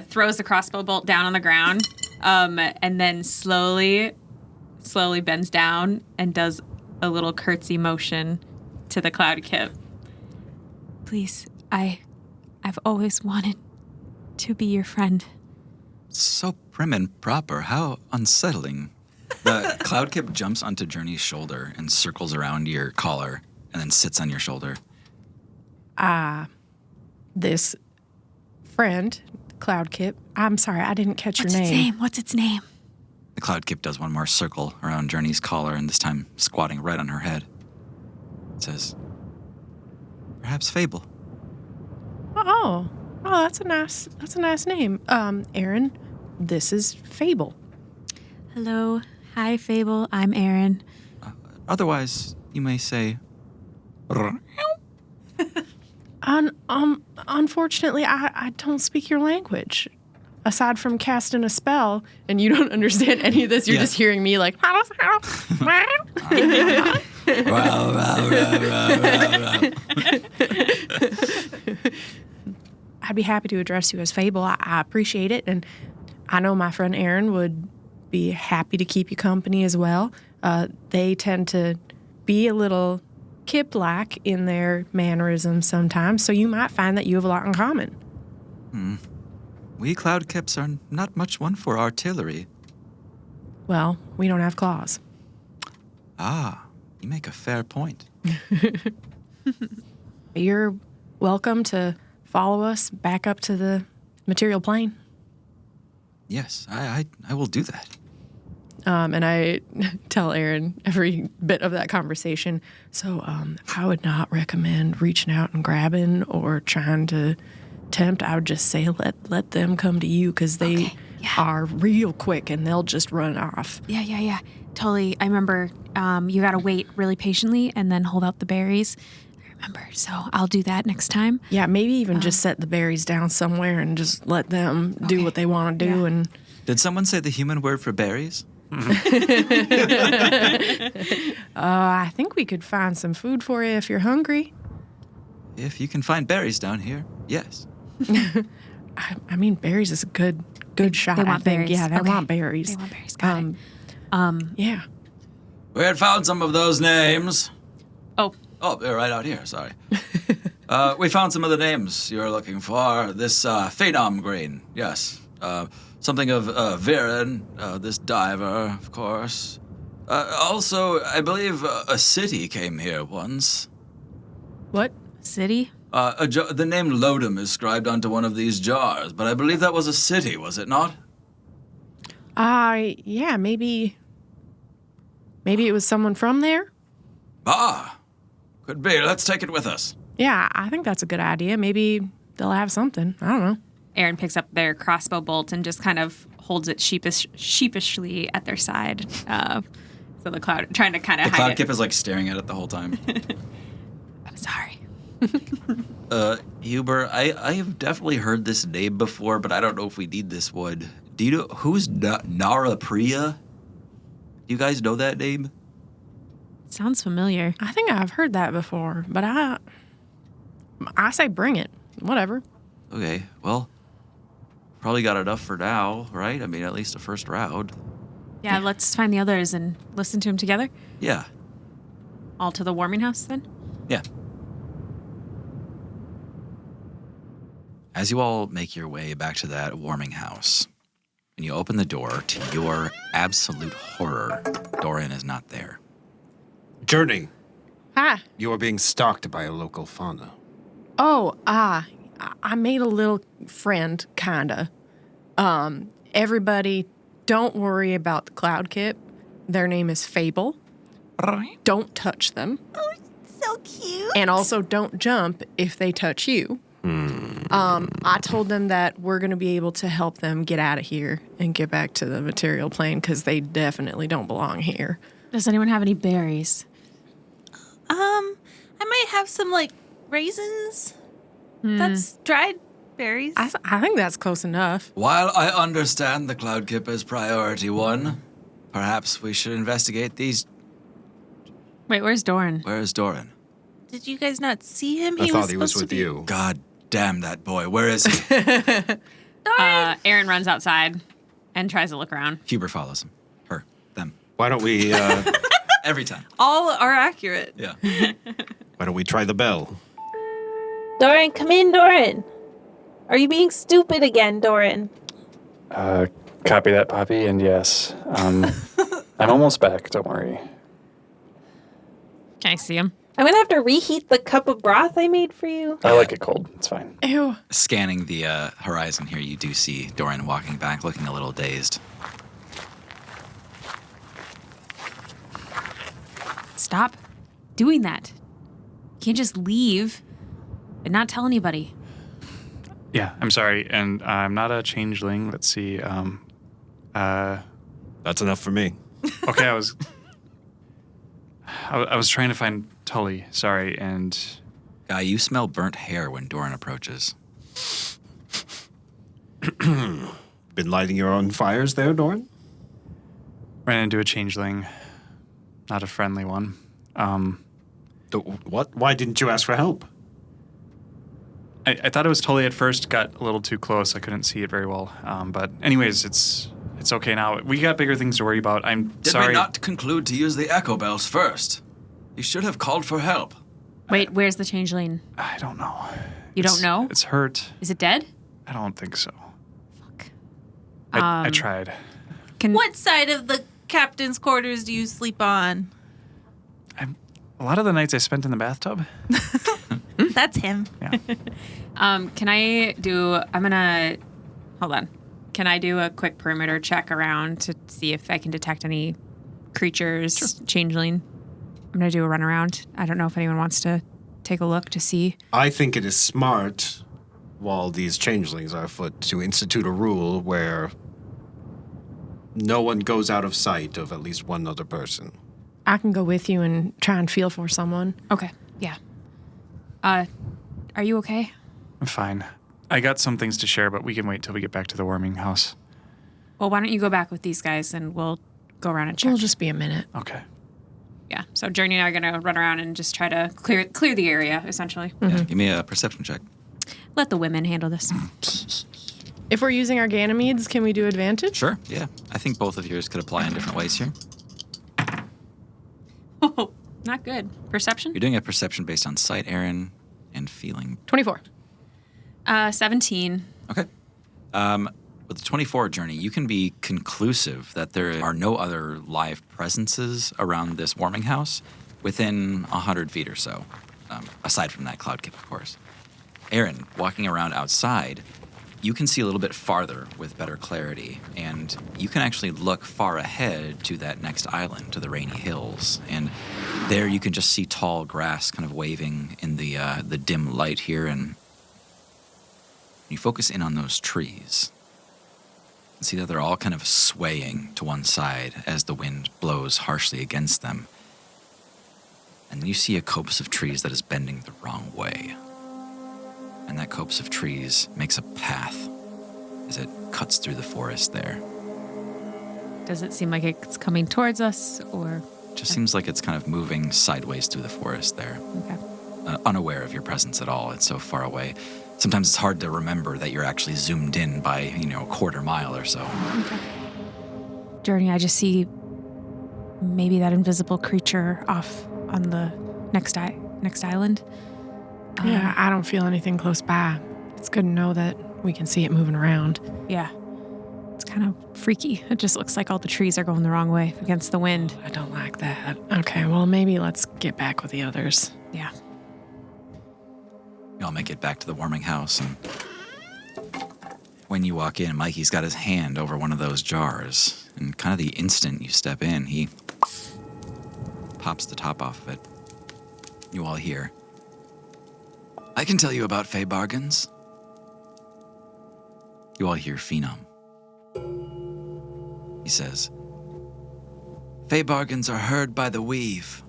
throws the crossbow bolt down on the ground, and then slowly bends down and does a little curtsy motion to the cloud kip. Please, I've always wanted to be your friend. So prim and proper. How unsettling. The cloud kip jumps onto Journey's shoulder and circles around your collar and then sits on your shoulder. This friend, Cloud Kip. I'm sorry, I didn't catch your name. What's its name? The cloud kip does one more circle around Journey's collar and this time squatting right on her head. It says, perhaps Fable. Oh, that's a nice name. Aaron, this is Fable. Hello. Hi, Fable. I'm Aaron. Otherwise, you may say, Unfortunately, I don't speak your language. Aside from casting a spell, and you don't understand any of this, you're just hearing me like. I'd be happy to address you as Fable. I appreciate it, and I know my friend Aaron would be happy to keep you company as well. They tend to be a little Kip-like in their mannerisms sometimes, so you might find that you have a lot in common. We cloud kips are not much one for artillery. Well, we don't have claws. You make a fair point. You're welcome to follow us back up to the material plane. Yes, I will do that. And I tell Aaron every bit of that conversation. So I would not recommend reaching out and grabbing or trying to tempt. I would just say let them come to you because they are real quick and they'll just run off. Yeah. Totally. I remember you got to wait really patiently and then hold out the berries. remember. So I'll do that next time. Yeah, maybe even just set the berries down somewhere and just let them do what they want to do. Yeah. And Did someone say the human word for berries? I think we could find some food for you if you're hungry. If you can find berries down here, yes. I mean, berries is a good shot. They I want think. berries. Yeah, they Okay. want berries. They want berries. Got it. Yeah. We had found some of those names. Oh, Oh, they're right out here, sorry. We found some of the names you're looking for. This phenom green, yes. Something of Viren, this diver, of course. Also, I believe a city came here once. What? city? The name Lodum is scribed onto one of these jars, but I believe that was a city, was it not? Yeah, maybe it was someone from there. Ah, could be. Let's take it with us. Yeah, I think that's a good idea. Maybe they'll have something. I don't know. Aaron picks up their crossbow bolt and just kind of holds it sheepishly at their side. So the cloud, trying to kind of The hide cloud it. kip is like staring at it the whole time. I'm sorry. Huber, I have definitely heard this name before, but I don't know if we need this one. Do you know who's Nara Priya? Do you guys know that name? Sounds familiar. I think I've heard that before, but I say bring it. Whatever. Okay, well, probably got enough for now, right? I mean, at least a first round. Yeah, let's find the others and listen to them together. Yeah, All to the warming house then? yeah. As you all make your way back to that warming house, and you open the door, to your absolute horror, Doran is not there. Journey, Hi. you are being stalked by a local fauna. Oh, I made a little friend, kinda. Everybody, don't worry about the cloud kip. Their name is Fable. Don't touch them. Oh, so cute. And also don't jump if they touch you. I told them that we're going to be able to help them get out of here and get back to the material plane because they definitely don't belong here. Does anyone have any berries? I might have some like raisins. That's dried berries. I think that's close enough. While I understand the cloud kip is priority one, perhaps we should investigate these. Wait, where's Doran? Where is Doran? Did you guys not see him? I thought he was supposed with to be- you. God damn that boy. Where is he? Aaron runs outside and tries to look around. Huber follows him. Her. Them. Why don't we Every time. All are accurate. Yeah. why don't we try the bell? Doran, come in, Doran. Are you being stupid again, Doran? Copy that, Poppy, and yes. I'm almost back, don't worry. Can I see him? I'm gonna have to reheat the cup of broth I made for you. I like it cold. It's fine. Ew. Scanning the horizon here, you do see Doran walking back, looking a little dazed. Stop doing that. You can't just leave and not tell anybody. Yeah, I'm sorry, and I'm not a changeling. Let's see. That's enough for me. Okay, I was trying to find Tully. Sorry, and Guy, you smell burnt hair when Doran approaches. Been lighting your own fires there, Doran? ran into a changeling. Not a friendly one. What? Why didn't you ask for help? I thought it was Tully at first. Got a little too close. I couldn't see it very well. But anyways, it's okay now. We got bigger things to worry about. I'm Did sorry. we not conclude to use the echo bells first? You should have called for help. Wait, where's the changeling? I don't know. You don't know? It's hurt. Is it dead? I don't think so. Fuck. I tried. What side of the captain's quarters do you sleep on? A lot of the nights I spent in the bathtub. That's him. Yeah. Can I do? Hold on. Can I do a quick perimeter check around to see if I can detect any creatures, changeling? I'm gonna do a run around. I don't know if anyone wants to take a look to see. I think it is smart, while these changelings are afoot, to institute a rule where no one goes out of sight of at least one other person. I can go with you and try and feel for someone. Okay. Yeah. Are you okay? I'm fine. I got some things to share, but we can wait till we get back to the warming house. Well, why don't you go back with these guys and we'll go around and check. It'll just be a minute. Okay. Yeah. So Journey and I are gonna run around and just try to clear the area, essentially. Yeah, give me a perception check. Let the women handle this. If we're using our Ganymedes, can we do advantage? Sure, yeah. I think both of yours could apply in different ways here. Oh, not good. Perception? You're doing a perception based on sight, Aaron, and feeling. 24. 17. Okay. With the 24 Journey, you can be conclusive that there are no other live presences around this warming house within 100 feet or so, aside from that cloud kip, of course. Aaron, walking around outside, you can see a little bit farther with better clarity, and you can actually look far ahead to that next island, to the Rainy Hills, and there you can just see tall grass kind of waving in the dim light here, and you focus in on those trees. And see that they're all kind of swaying to one side as the wind blows harshly against them. And then you see a copse of trees that is bending the wrong way. And that copse of trees makes a path as it cuts through the forest there. Does it seem like it's coming towards us, or? Just seems like it's kind of moving sideways through the forest there. Okay. Unaware of your presence at all. It's so far away. Sometimes it's hard to remember that you're actually zoomed in by, a quarter mile or so. Okay. Journey, I just see maybe that invisible creature off on the next island. Yeah, I don't feel anything close by. It's good to know that we can see it moving around. Yeah. It's kind of freaky. It just looks like all the trees are going the wrong way against the wind. I don't like that. Okay, well, maybe let's get back with the others. Yeah. You all make it back to the warming house, and when you walk in, Mikey's got his hand over one of those jars, and kind of the instant you step in, he pops the top off of it. You all hear, "I can tell you about Fey bargains." You all hear Phenom. He says, "Fey bargains are heard by the weave,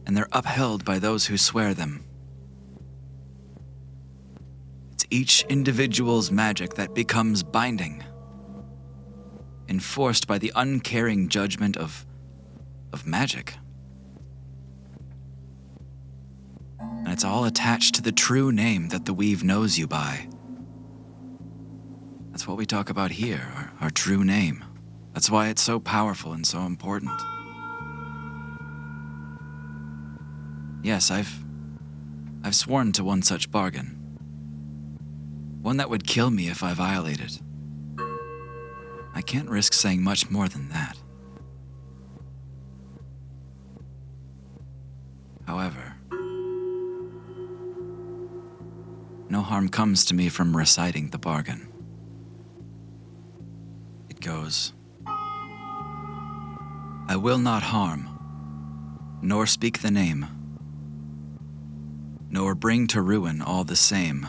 and they're upheld by those who swear them. It's each individual's magic that becomes binding, enforced by the uncaring judgment of magic. And it's all attached to the true name that the weave knows you by. That's what we talk about here, our true name. That's why it's so powerful and so important. Yes, I've sworn to one such bargain. One that would kill me if I violate it. I can't risk saying much more than that. However, no harm comes to me from reciting the bargain. It goes, I will not harm, nor speak the name, nor bring to ruin all the same.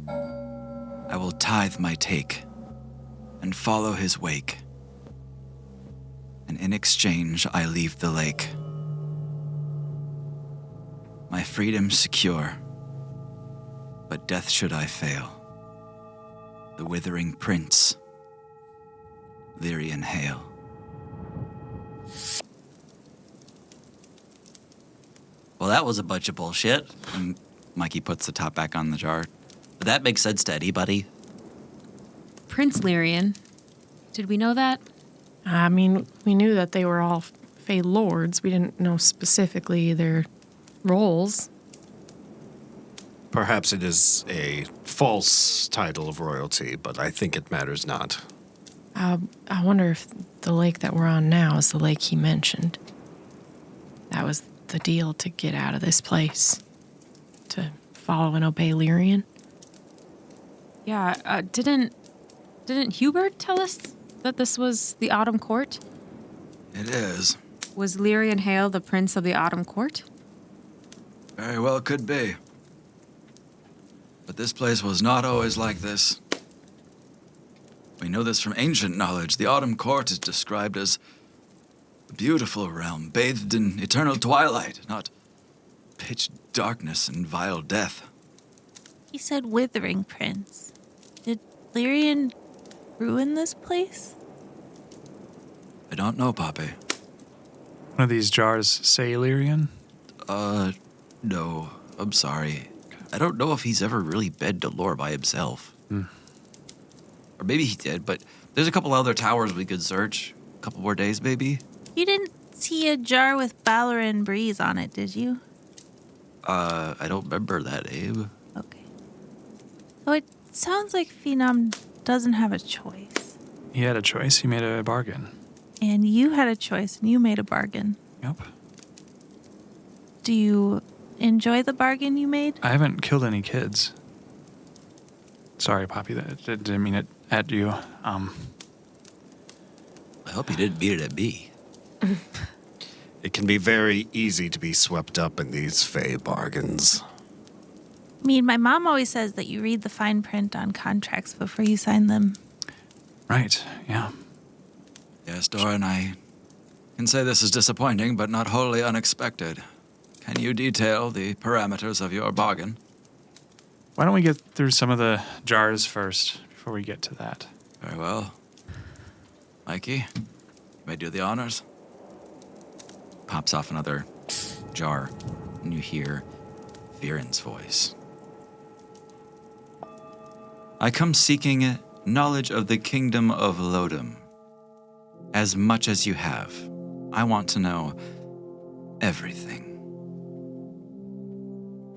I will tithe my take, and follow his wake, and in exchange I leave the lake. My freedom secure, but death should I fail. The withering prince, Lyrian hail." Well, that was a bunch of bullshit. And Mikey puts the top back on the jar. Did that make sense to anybody? Prince Lyrian. Did we know that? I mean, we knew that they were all Fey lords. We didn't know specifically their roles. Perhaps it is a false title of royalty, but I think it matters not. I wonder if the lake that we're on now is the lake he mentioned. That was the deal to get out of this place. To follow and obey Lyrian. Yeah, didn't Hubert tell us that this was the Autumn Court? It is. Was Lyrian Hale the prince of the Autumn Court? Very well could be. But this place was not always like this. We know this from ancient knowledge. The Autumn Court is described as a beautiful realm, bathed in eternal twilight, not pitch darkness and vile death. He said withering, Prince. Did Lyrian ruin this place? I don't know, Poppy. One of these jars say Illyrian? No. I'm sorry. I don't know if he's ever really bed to lore by himself. Or maybe he did, but there's a couple other towers we could search. A couple more days, maybe? You didn't see a jar with Ballerin Breeze on it, did you? I don't remember that, Abe. Okay. Oh, it sounds like Phenom doesn't have a choice. He had a choice. He made a bargain. And you had a choice, and you made a bargain. Yep. Do you enjoy the bargain you made? I haven't killed any kids. Sorry, Poppy. That didn't mean it at you. I hope you didn't beat it at me. It can be very easy to be swept up in these fey bargains. I mean, my mom always says that you read the fine print on contracts before you sign them. Right, yeah. Yes, Doran, I can say this is disappointing, but not wholly unexpected. Can you detail the parameters of your bargain? Why don't we get through some of the jars first before we get to that? Very well. Mikey, you may do the honors. Pops off another jar, and you hear Viren's voice. I come seeking knowledge of the kingdom of Lodom. As much as you have, I want to know everything.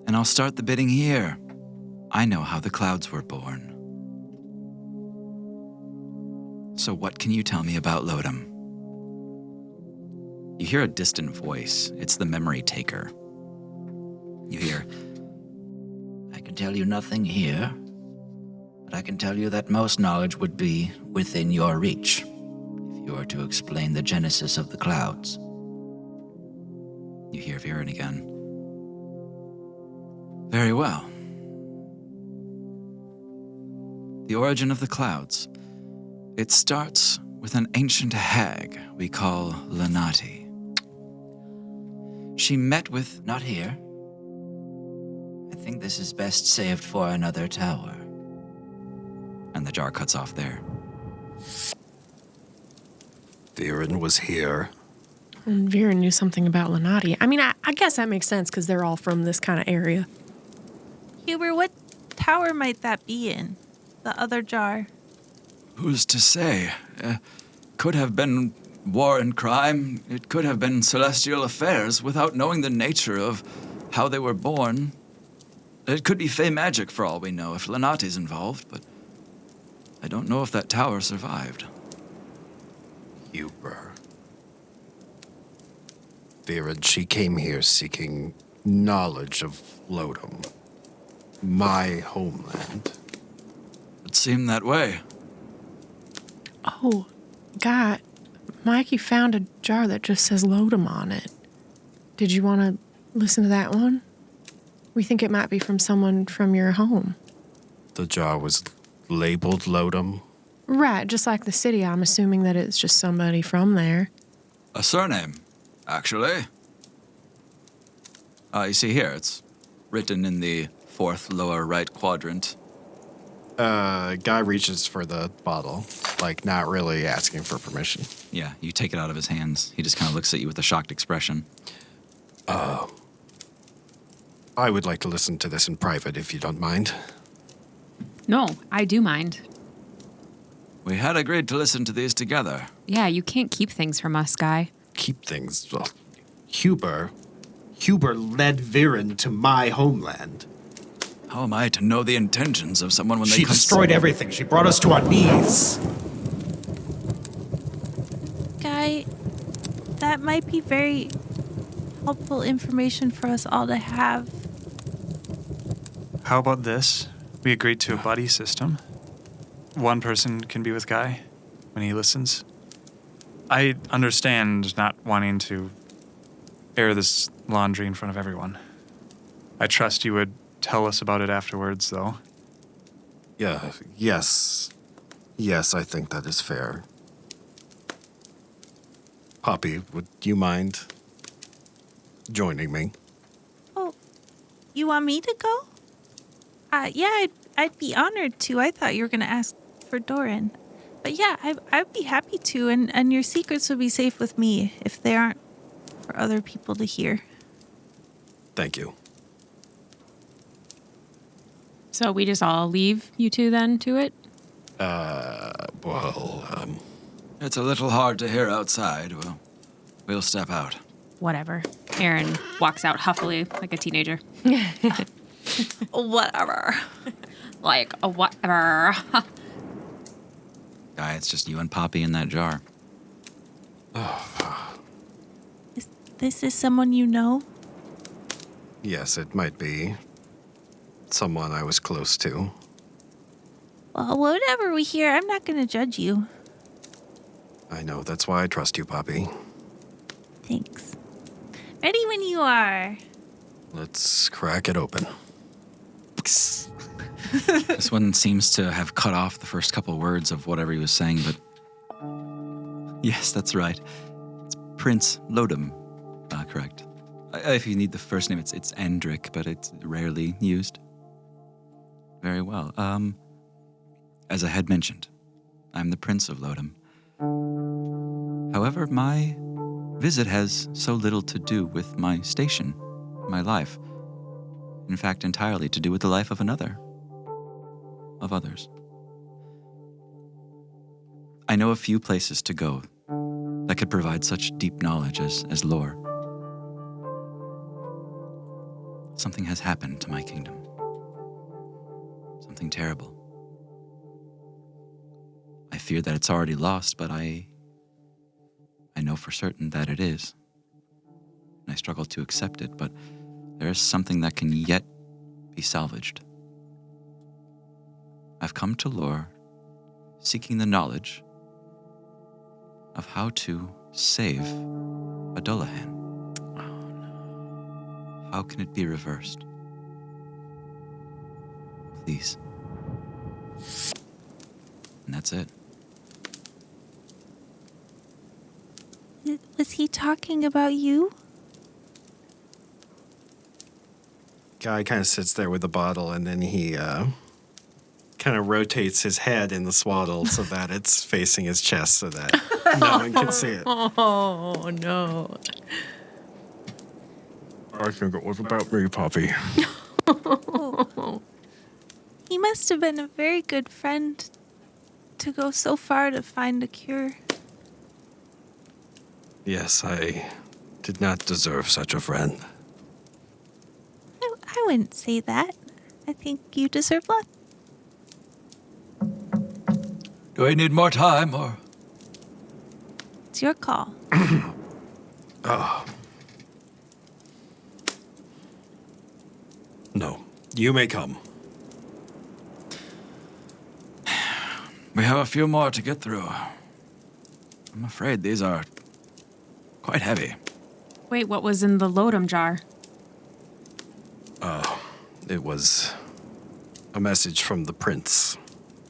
And I'll start the bidding here. I know how the clouds were born. So what can you tell me about Lodom? You hear a distant voice. It's the memory taker. You hear, I can tell you nothing here, but I can tell you that most knowledge would be within your reach if you were to explain the genesis of the clouds. You hear Viren again. Very well. The origin of the clouds. It starts with an ancient hag we call Lenati. She met with... Not here. I think this is best saved for another tower. And the jar cuts off there. Viren was here. And Vera knew something about Lenati. I mean, I guess that makes sense because they're all from this kind of area. Huber, what tower might that be in? The other jar. Who's to say? Could have been war and crime. It could have been celestial affairs without knowing the nature of how they were born. It could be fey magic for all we know if Lenati's involved, but I don't know if that tower survived. Huber. Viren, she came here seeking knowledge of Lodom, my homeland. It seemed that way. Oh, God. Mikey found a jar that just says Lodom on it. Did you want to listen to that one? We think it might be from someone from your home. The jar was labeled Lodom? Right, just like the city. I'm assuming that it's just somebody from there. A surname, actually. You see here, it's written in the fourth lower right quadrant. Guy reaches for the bottle, like not really asking for permission. Yeah, you take it out of his hands. He just kind of looks at you with a shocked expression. I would like to listen to this in private, if you don't mind. No, I do mind. We had agreed to listen to these together. Yeah, you can't keep things from us, Guy. Keep things. Well, Huber led Viren to my homeland. How am I to know the intentions of someone when She destroyed everything. She brought us to our knees. Guy, that might be very helpful information for us all to have. How about this? We agreed to a buddy system. One person can be with Guy when he listens. I understand not wanting to air this laundry in front of everyone. I trust you would tell us about it afterwards, though. Yes, I think that is fair. Poppy, would you mind joining me? Oh, You want me to go? Yeah, I'd be honored to. I thought you were going to ask for Doran. But yeah, I'd be happy to, and your secrets would be safe with me if they aren't for other people to hear. Thank you. So we just all leave you two then to it? It's a little hard to hear outside. We'll step out. Whatever. Aaron walks out huffily like a teenager. Whatever. Like a whatever. Guy, it's just you and Poppy in that jar. This is someone you know? Yes, it might be someone I was close to. Well, whatever we hear, I'm not going to judge you. I know, that's why I trust you, Poppy. Thanks. Ready when you are. Let's crack it open. This one seems to have cut off the first couple words of whatever he was saying, but... Yes, that's right. It's Prince Lodum. Correct. If you need the first name, it's Endrick, but it's rarely used. Very well. As I had mentioned, I'm the Prince of Lodum. However, my visit has so little to do with my station, my life. In fact, entirely to do with the life of another. Of others. I know a few places to go that could provide such deep knowledge as lore. Something has happened to my kingdom. Something terrible. I fear that it's already lost, but I know for certain that it is. And I struggle to accept it, but there is something that can yet be salvaged. I've come to lore, seeking the knowledge of how to save Adulahan. Oh no. How can it be reversed? Please. And that's it. Was he talking about you? Guy kind of sits there with the bottle, and then he kind of rotates his head in the swaddle so that it's facing his chest so that no one can see it. Oh, no. I think it was about me, Poppy. He must have been a very good friend to go so far to find a cure. Yes, I did not deserve such a friend. I wouldn't say that. I think you deserve less. Do I need more time, or...? It's your call. No, you may come. We have a few more to get through. I'm afraid these are quite heavy. Wait, what was in the Lodum jar? It was a message from the Prince,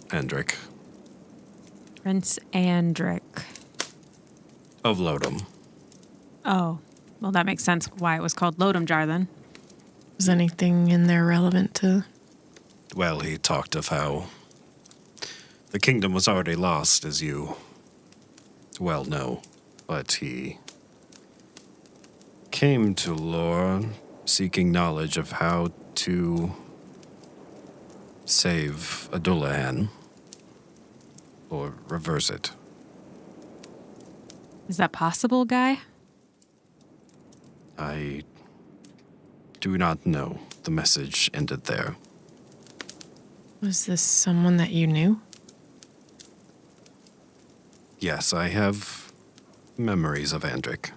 Endrick, Prince Andric. of Lodum. Oh, well, that makes sense why it was called Lodum jar then. Was anything in there relevant to... Well, he talked of how the kingdom was already lost, as you well know, but he came to lore seeking knowledge of how to save Adulahan or reverse it. Is that possible, Guy? I do not know. The message ended there. Was this someone that you knew? Yes, I have memories of Andric.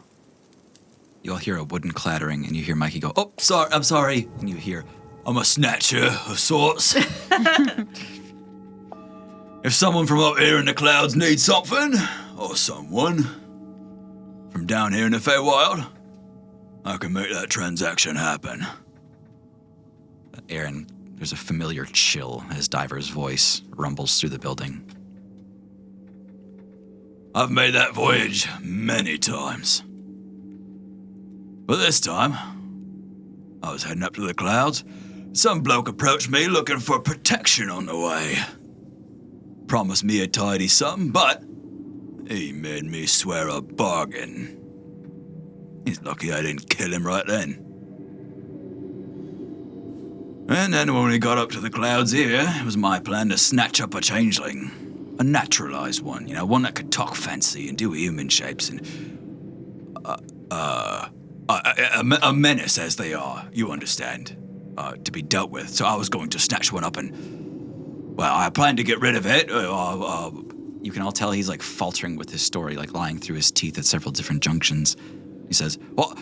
You'll hear a wooden clattering, and you hear Mikey go, "Oh, sorry, I'm sorry." And you hear, "I'm a snatcher of sorts. If someone from up here in the clouds needs something, or someone from down here in the Feywild, I can make that transaction happen." Aaron, there's a familiar chill as Diver's voice rumbles through the building. I've made that voyage many times. But this time, I was heading up to the clouds. Some bloke approached me looking for protection on the way. Promised me a tidy something, but he made me swear a bargain. He's lucky I didn't kill him right then. And then when we got up to the clouds here, it was my plan to snatch up a changeling. A naturalized one, one that could talk fancy and do human shapes and... a menace as they are, you understand, to be dealt with. So I was going to snatch one up and, well, I planned to get rid of it. You can all tell he's like faltering with his story, like lying through his teeth at several different junctions. He says, well,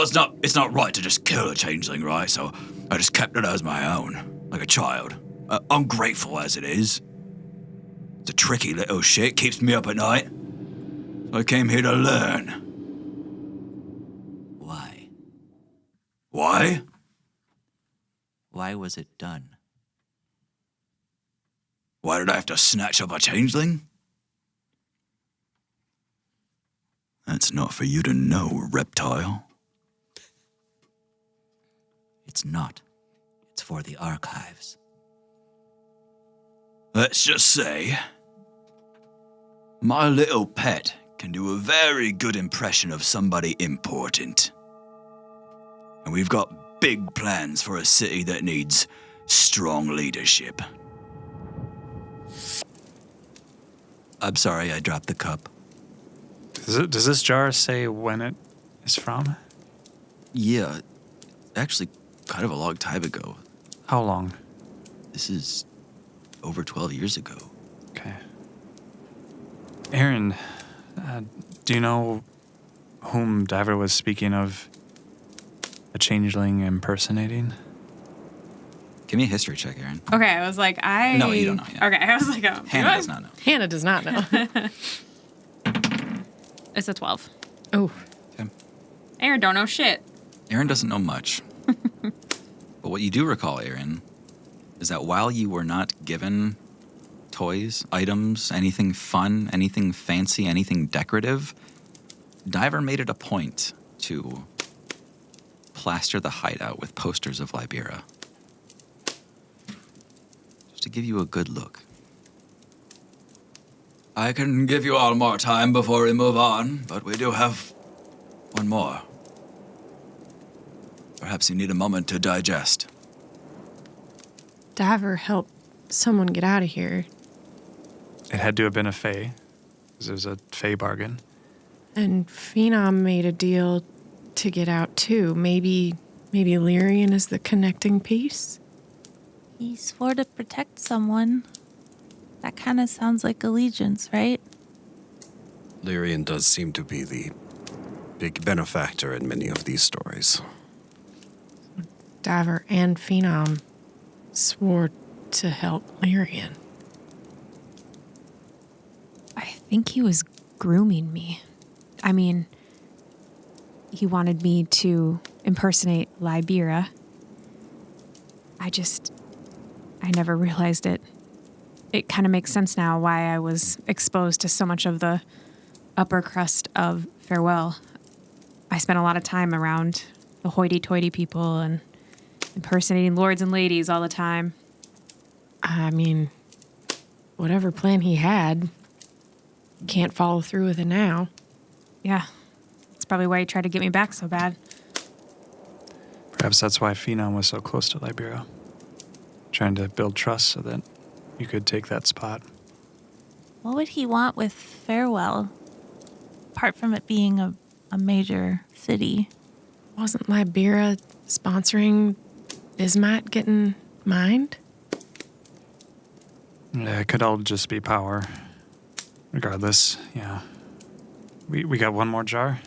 it's not right to just kill a changeling, right? So I just kept it as my own, like a child. Ungrateful as it is. It's a tricky little shit, keeps me up at night. So I came here to learn. Why? Why? Why was it done? Why did I have to snatch up a changeling? That's not for you to know, reptile. It's not. It's for the archives. Let's just say, my little pet can do a very good impression of somebody important. And we've got big plans for a city that needs strong leadership. I'm sorry I dropped the cup. Does this jar say when it is from? Yeah, actually, kind of a long time ago. How long? This is over 12 years ago. Okay. Aaron, do you know whom Diver was speaking of a changeling impersonating? Give me a history check, Aaron. Okay, I was like, No, you don't know. Yeah. Okay, I was like, oh. Hannah does not know. Hannah does not know. It's a 12. Oh. Okay. Aaron don't know shit. Aaron doesn't know much. But what you do recall, Aaron, is that while you were not given toys, items, anything fun, anything fancy, anything decorative, Diver made it a point to plaster the hideout with posters of Libera. Just to give you a good look. I can give you all more time before we move on, but we do have one more. Perhaps you need a moment to digest. Diver helped someone get out of here. It had to have been a Fae, because it was a Fae bargain. And Phenom made a deal to get out too. Maybe Lyrian is the connecting piece? He swore to protect someone. That kind of sounds like allegiance, right? Lyrian does seem to be the big benefactor in many of these stories. Diver and Phenom swore to help Lyrian. I think he was grooming me. I mean, he wanted me to impersonate Libera. I never realized it. It kind of makes sense now why I was exposed to so much of the upper crust of Farewell. I spent a lot of time around the hoity-toity people and impersonating lords and ladies all the time. I mean, whatever plan he had, can't follow through with it now. Yeah, that's probably why he tried to get me back so bad. Perhaps that's why Phenom was so close to Libera. Trying to build trust so that you could take that spot. What would he want with Farewell? Apart from it being a major city. Wasn't Libera sponsoring Bismite getting mined? Yeah, it could all just be power. Regardless, yeah. We got one more jar?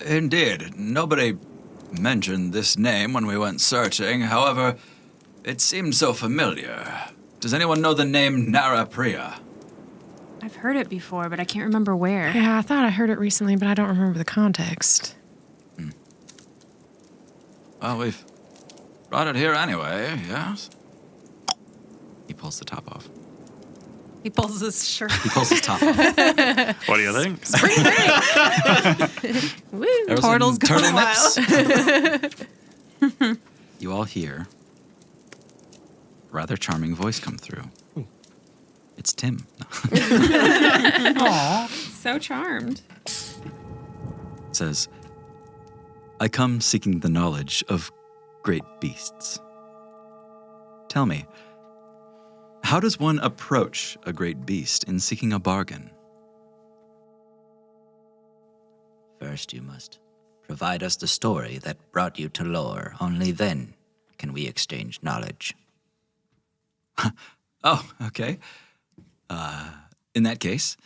Indeed. Nobody mentioned this name when we went searching. However, it seemed so familiar. Does anyone know the name Nara Priya? I've heard it before, but I can't remember where. Yeah, I thought I heard it recently, but I don't remember the context. Well, we've brought it here anyway, yes? He pulls the top off. He pulls his shirt. He pulls his top off. What do you think? Portal's going wild. You all hear a rather charming voice come through. It's Tim. So charmed. Says, I come seeking the knowledge of great beasts. Tell me, how does one approach a great beast in seeking a bargain? First, you must provide us the story that brought you to lore. Only then can we exchange knowledge. Oh, okay. In that case,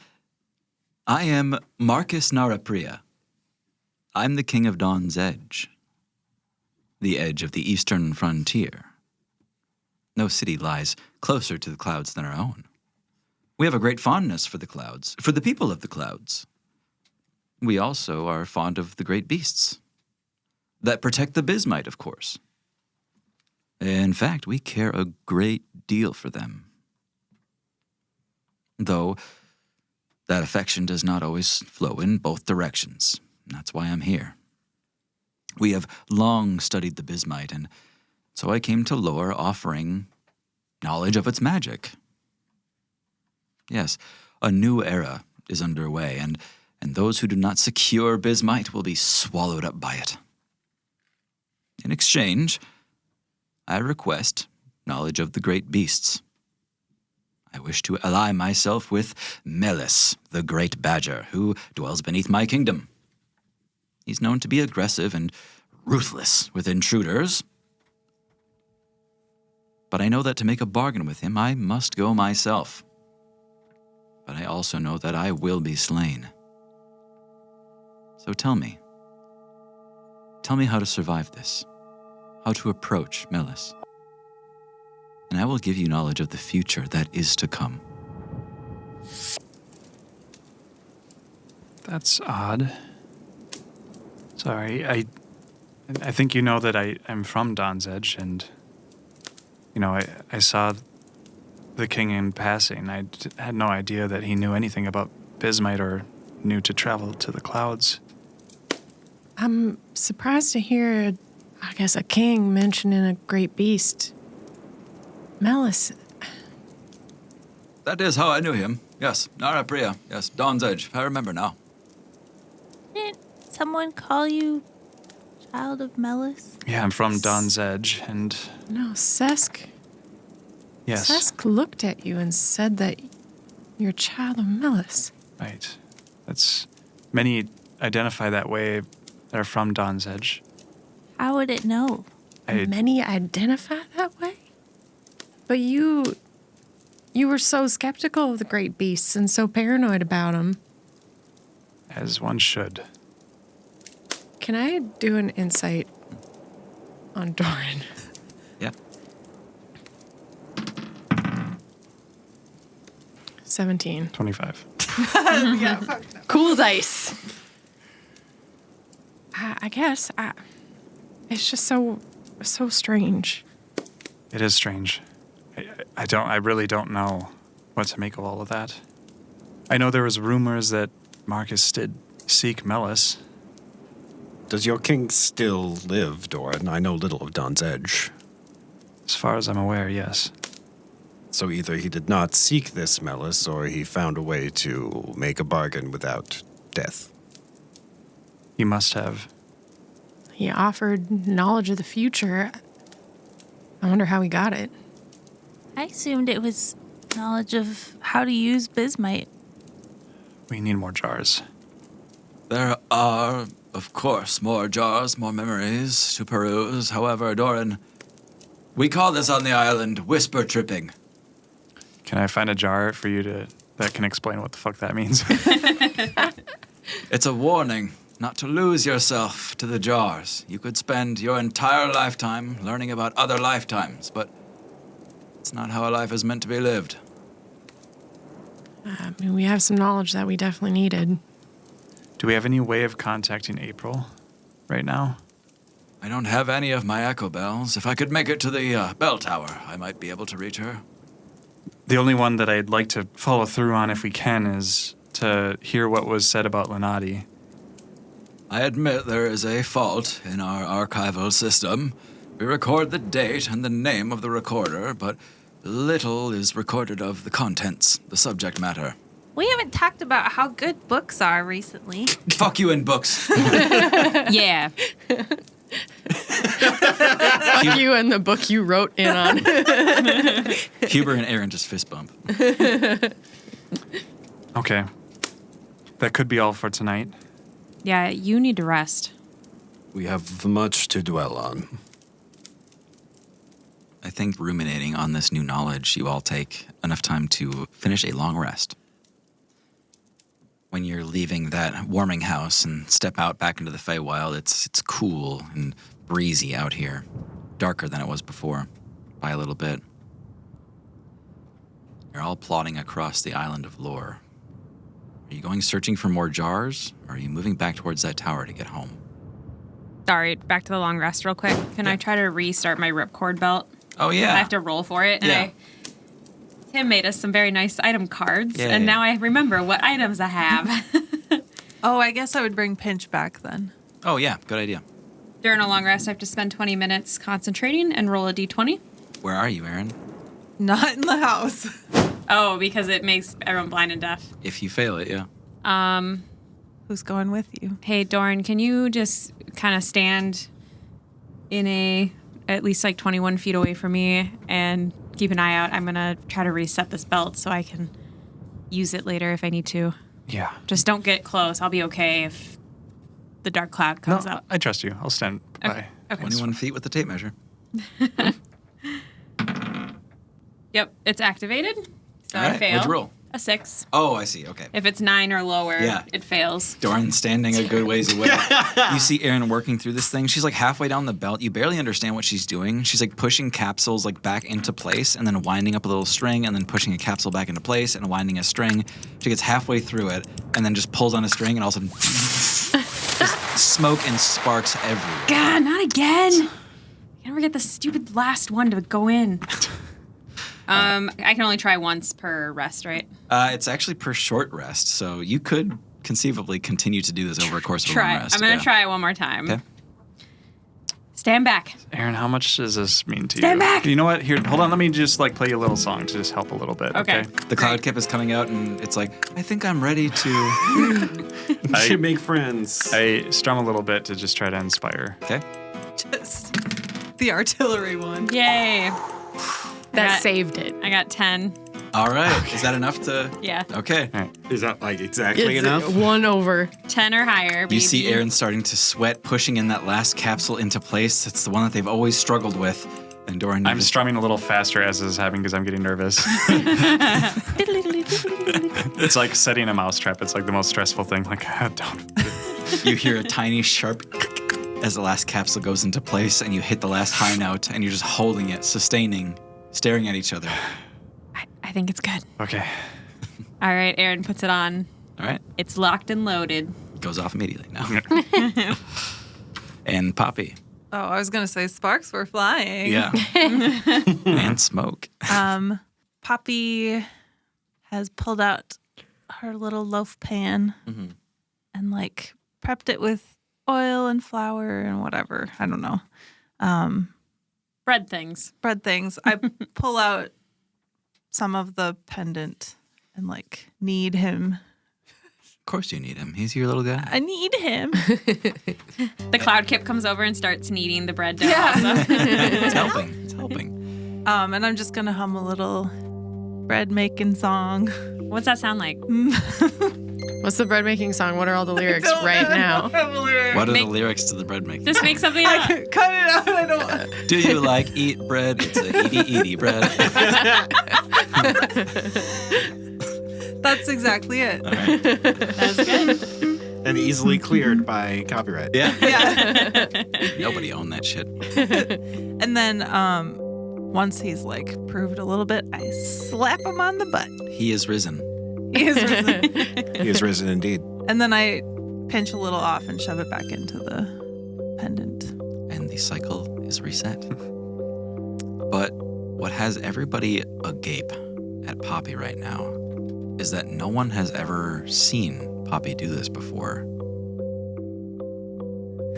I am Marcus Narapriya. I'm the king of Dawn's Edge, the edge of the eastern frontier. No city lies closer to the clouds than our own. We have a great fondness for the clouds, for the people of the clouds. We also are fond of the great beasts that protect the Bismite, of course. In fact, we care a great deal for them. Though that affection does not always flow in both directions. That's why I'm here. We have long studied the Bismite, and so I came to lore offering knowledge of its magic. Yes, a new era is underway, and those who do not secure Bismite will be swallowed up by it. In exchange, I request knowledge of the great beasts. I wish to ally myself with Melis, the great badger, who dwells beneath my kingdom. He's known to be aggressive and ruthless with intruders. But I know that to make a bargain with him, I must go myself. But I also know that I will be slain. So tell me how to survive this, how to approach Melis. And I will give you knowledge of the future that is to come. That's odd. Sorry, I think you know that I'm from Dawn's Edge, and, you know, I saw the king in passing. I had no idea that he knew anything about Bismite or knew to travel to the clouds. I'm surprised to hear, I guess, a king mentioning a great beast. Melis. That is how I knew him. Yes, Narapriya. Yes, Dawn's Edge. I remember now. Didn't someone call you Child of Melis? Yeah, I'm from Dawn's Edge, and... No, Sesk. Yes. Sesk looked at you and said that you're a child of Melis. Right. That's... Many identify that way that are from Dawn's Edge. How would it know? Many identify that way? But you were so skeptical of the great beasts and so paranoid about them. As one should. Can I do an insight on Doran? Yeah. 17. 25. Yeah, fuck no. Cool dice. I guess. It's just so strange. It is strange. I really don't know what to make of all of that. I know there was rumors that Marcus did seek Melis. Does your king still live, Doran? I know little of Dawn's Edge. As far as I'm aware, yes. So either he did not seek this Melis, or he found a way to make a bargain without death. He must have. He offered knowledge of the future. I wonder how he got it. I assumed it was knowledge of how to use Bismite. We need more jars. There are, of course, more jars, more memories to peruse. However, Doran, we call this on the island whisper tripping. Can I find a jar for you that can explain what the fuck that means? It's a warning not to lose yourself to the jars. You could spend your entire lifetime learning about other lifetimes, but it's not how a life is meant to be lived. I mean, we have some knowledge that we definitely needed. Do we have any way of contacting April right now? I don't have any of my echo bells. If I could make it to the bell tower, I might be able to reach her. The only one that I'd like to follow through on if we can is to hear what was said about Lenati. I admit there is a fault in our archival system. We record the date and the name of the recorder, but little is recorded of the contents, the subject matter. We haven't talked about how good books are recently. Fuck you in books. Yeah. You and the book you wrote in on. Huber and Aaron just fist bump. Okay. That could be all for tonight. Yeah, you need to rest. We have much to dwell on. I think ruminating on this new knowledge, you all take enough time to finish a long rest. When you're leaving that warming house and step out back into the Feywild, it's cool and breezy out here. Darker than it was before, by a little bit. You're all plodding across the island of Lore. Are you going searching for more jars, or are you moving back towards that tower to get home? Sorry, back to the long rest real quick. Can I try to restart my ripcord belt? Oh, yeah. I have to roll for it. Yeah. Tim made us some very nice item cards, Yay. and now I remember what items I have. Oh, I guess I would bring Pinch back then. Oh, yeah, good idea. During a long rest, I have to spend 20 minutes concentrating and roll a d20. Where are you, Aaron? Not in the house. Oh, because it makes everyone blind and deaf. If you fail it, yeah. Who's going with you? Hey, Doran, can you just kind of stand in at least like 21 feet away from me and keep an eye out? I'm going to try to reset this belt so I can use it later if I need to. Yeah. Just don't get close. I'll be okay if the dark cloud comes up. I trust you. I'll stand by. Okay. 21 feet with the tape measure. Yep, it's activated. So All I right, fail. what'd you roll? A 6. Oh, I see, okay. If it's 9 or lower, Yeah. it fails. Doran standing a good ways away. You see Erin working through this thing. She's like halfway down the belt. You barely understand what she's doing. She's like pushing capsules like back into place and then winding up a little string and then pushing a capsule back into place and winding a string. She gets halfway through it and then just pulls on a string and all of a sudden just smoke and sparks everywhere. God, not again. You never get the stupid last one to go in. I can only try once per rest, right? It's actually per short rest, so you could conceivably continue to do this over a course of a long Try. rest. I'm going to try it one more time. Okay. Stand back. Aaron, how much does this mean to you? Stand back! You know what? Here, hold on. Let me just like play you a little song to just help a little bit. Okay. The cloud cap is coming out, and it's like, I think I'm ready to. We should make friends. I strum a little bit to just try to inspire. Okay. Just the artillery one. Yay. That saved it. I got 10. All right. Is that enough to? Yeah. Okay. Is that like exactly It's enough? 1 over. 10 or higher, baby. You see Aaron starting to sweat, pushing in that last capsule into place. It's the one that they've always struggled with. And Doran, I'm strumming a little faster as this is happening because I'm getting nervous. It's like setting a mousetrap. It's like the most stressful thing. Like, don't. You hear a tiny sharp as the last capsule goes into place, and you hit the last high note, and you're just holding it, sustaining, staring at each other. I think it's good. Okay. All right, Aaron puts it on. All right. It's locked and loaded. Goes off immediately now. And Poppy. Oh, I was going to say sparks were flying. Yeah. And smoke. Poppy has pulled out her little loaf pan and like prepped it with oil and flour and whatever. I don't know. Bread things. Bread things. I pull out some of the pendant and like knead him. Of course you need him. He's your little guy. I need him. The cloud kip comes over and starts kneading the bread dough. Yeah. Also. It's helping. It's helping. And I'm just gonna hum a little bread making song. What's that sound like? What's the bread making song? What are all the lyrics right now? What are the lyrics to the bread making? Just make something up. Cut it out. I don't. Do you like eat bread? It's a eaty bread. That's exactly it. All right. That's good. And easily cleared by copyright. Yeah. Yeah. Nobody owned that shit. And then once he's like proved a little bit, I slap him on the butt. He is risen. He is risen. He is risen indeed. And then I pinch a little off and shove it back into the pendant. And the cycle is reset. But what has everybody agape at Poppy right now is that no one has ever seen Poppy do this before.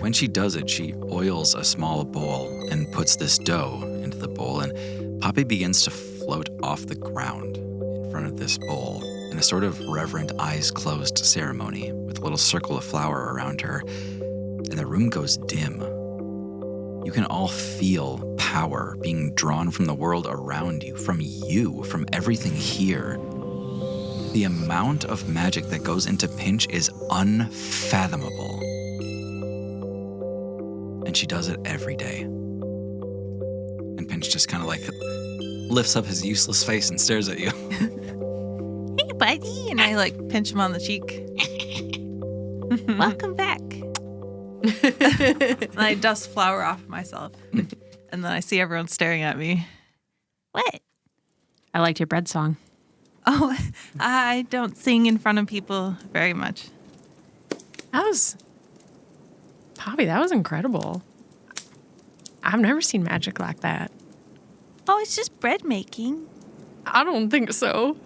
When she does it, she oils a small bowl and puts this dough into the bowl, and Poppy begins to float off the ground in front of this bowl in a sort of reverent eyes closed ceremony with a little circle of flour around her, and the room goes dim. You can all feel power being drawn from the world around you, from everything here. The amount of magic that goes into Pinch is unfathomable. And she does it every day. And Pinch just kind of like lifts up his useless face and stares at you. Hey, buddy. And I like pinch him on the cheek. Welcome back. And I dust flour off myself. And then I see everyone staring at me. What? I liked your bread song. Oh, I don't sing in front of people very much. Poppy, that was incredible. I've never seen magic like that. Oh, it's just bread making. I don't think so.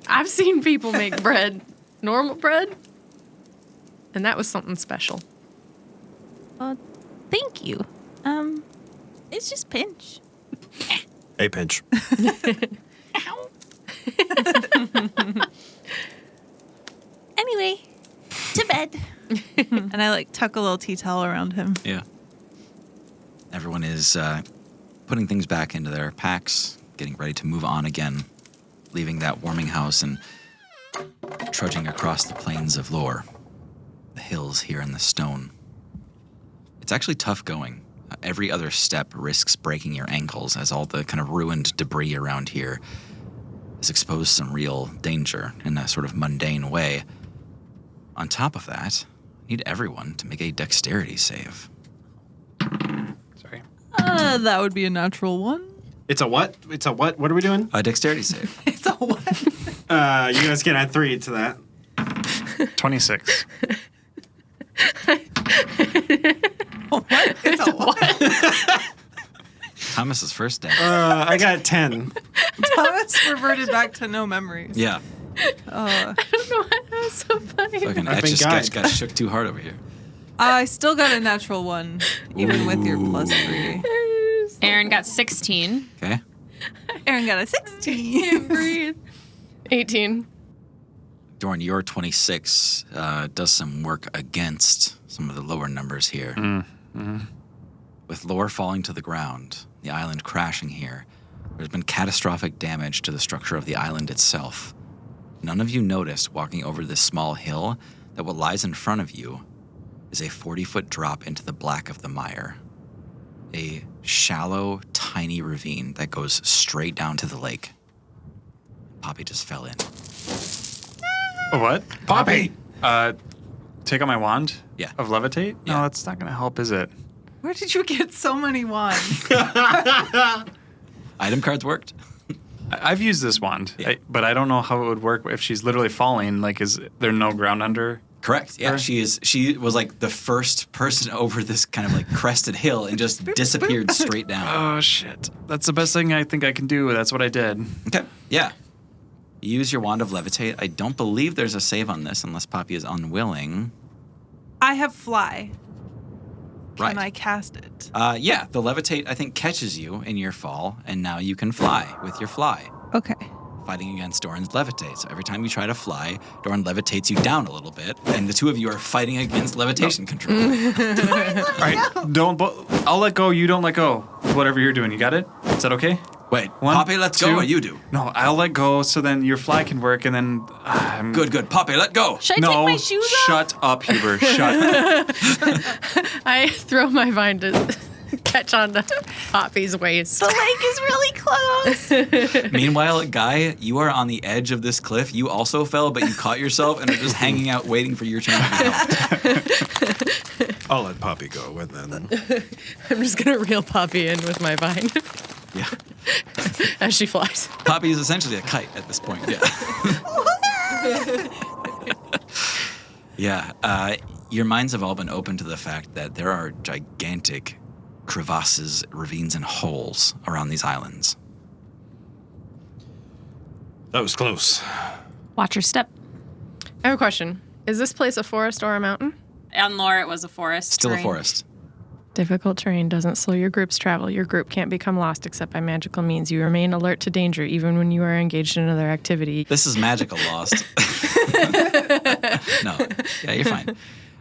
I've seen people make bread, normal bread, and that was something special. Well, thank you. It's just Pinch. Hey, Pinch. Anyway, to bed. And I like tuck a little tea towel around him. Yeah. Everyone is putting things back into their packs, getting ready to move on again, leaving that warming house and trudging across the plains of lore, the hills here in the stone. It's actually tough going. Every other step risks breaking your ankles, as all the kind of ruined debris around here has exposed some real danger in a sort of mundane way. On top of that, I need everyone to make a dexterity save. Sorry. That would be a natural one. It's a what? It's a what? What are we doing? A dexterity save. It's a what? You guys can add 3 to that. 26. It's a what? Thomas's first deck. I got 10. Thomas reverted back to no memories. Yeah. Uh, I don't know why that was so funny. Fucking I've Etch been a Sketch guide. got shook too hard over here. I still got a natural 1, even with your +3. Aaron got 16. Okay. Aaron got a 16. Breathe. 18. Doran, your 26 does some work against some of the lower numbers here. With lore falling to the ground, the island crashing here, there's been catastrophic damage to the structure of the island itself. None of you noticed walking over this small hill that what lies in front of you is a 40-foot drop into the black of the mire. A shallow, tiny ravine that goes straight down to the lake. Poppy just fell in. What? Poppy! Take out my wand? Yeah. Of levitate? Yeah. No, that's not going to help, is it? Where did you get so many wands? Item cards worked. I've used this wand, Yeah. but I don't know how it would work if she's literally falling. Like, is there no ground under? Correct. Yeah, Her? she was like the first person over this kind of like crested hill and just disappeared straight down. Oh, shit. That's the best thing I think I can do. That's what I did. Okay. Yeah. You use your wand of levitate. I don't believe there's a save on this unless Poppy is unwilling. I have fly. Right. Can I cast it? Yeah, the levitate I think catches you in your fall, and now you can fly with your fly, Okay. fighting against Doran's levitate. So every time you try to fly, Doran levitates you down a little bit, and the two of you are fighting against levitation control. All right, I'll let go. You don't let go. Whatever you're doing, you got it? Is that okay? Wait, One, Poppy, let's go, two. or you do? No, I'll let go so then your fly can work, and then I'm Good. Poppy, let go. Should I No, take my shoes off? shut up, Huber. Shut. I throw my vine to catch on to Poppy's waist. The lake is really close. Meanwhile, Guy, you are on the edge of this cliff. You also fell, but you caught yourself and are just hanging out waiting for your turn to be helped. I'll let Poppy go, and then I'm just going to reel Poppy in with my vine Yeah. as she flies. Poppy is essentially a kite at this point, yeah. Yeah, your minds have all been open to the fact that there are gigantic crevasses, ravines, and holes around these islands. that was close. Watch your step. I have a question. Is this place a forest or a mountain? On lore, it was a forest. Still terrain. a forest. Difficult terrain doesn't slow your group's travel. Your group can't become lost except by magical means. You remain alert to danger even when you are engaged in another activity. This is magical lost. No. Yeah, you're fine.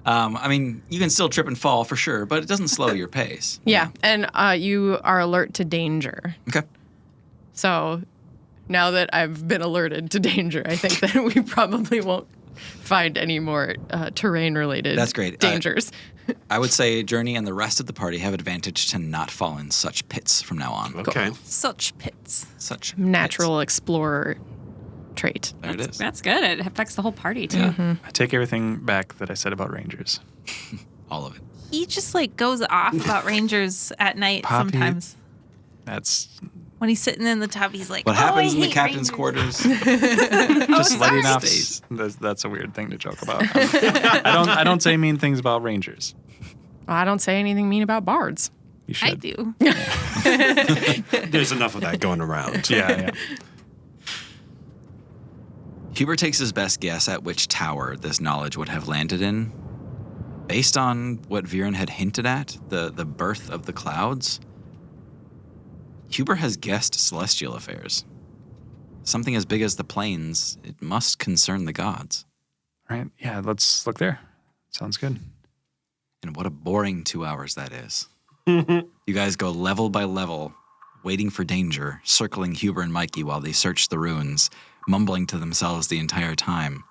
I mean, you can still trip and fall for sure, but it doesn't slow your pace. Yeah, and you are alert to danger. Okay. So now that I've been alerted to danger, I think that we probably won't find any more terrain-related That's great. dangers. I would say Journey and the rest of the party have advantage to not fall in such pits from now on. Okay. Such pits. Such Natural explorer trait. There it is. That's good. It affects the whole party, too. Yeah. I take everything back that I said about rangers. All of it. He just like goes off about rangers at night Poppy. sometimes. That's When he's sitting in the tub, he's like, What "Oh, happens I in the hate captain's rangers." quarters? just letting off. Stays. That's a weird thing to joke about. I don't say mean things about rangers. Well, I don't say anything mean about bards. You should. I do. There's enough of that going around. Yeah. Huber takes his best guess at which tower this knowledge would have landed in. Based on what Viren had hinted at, the birth of the clouds, Huber has guessed celestial affairs. Something as big as the plains, it must concern the gods. Right. Yeah. Let's look there. Sounds good. And what a boring 2 hours that is. You guys go level by level, waiting for danger, circling Huber and Mikey while they search the ruins, mumbling to themselves the entire time.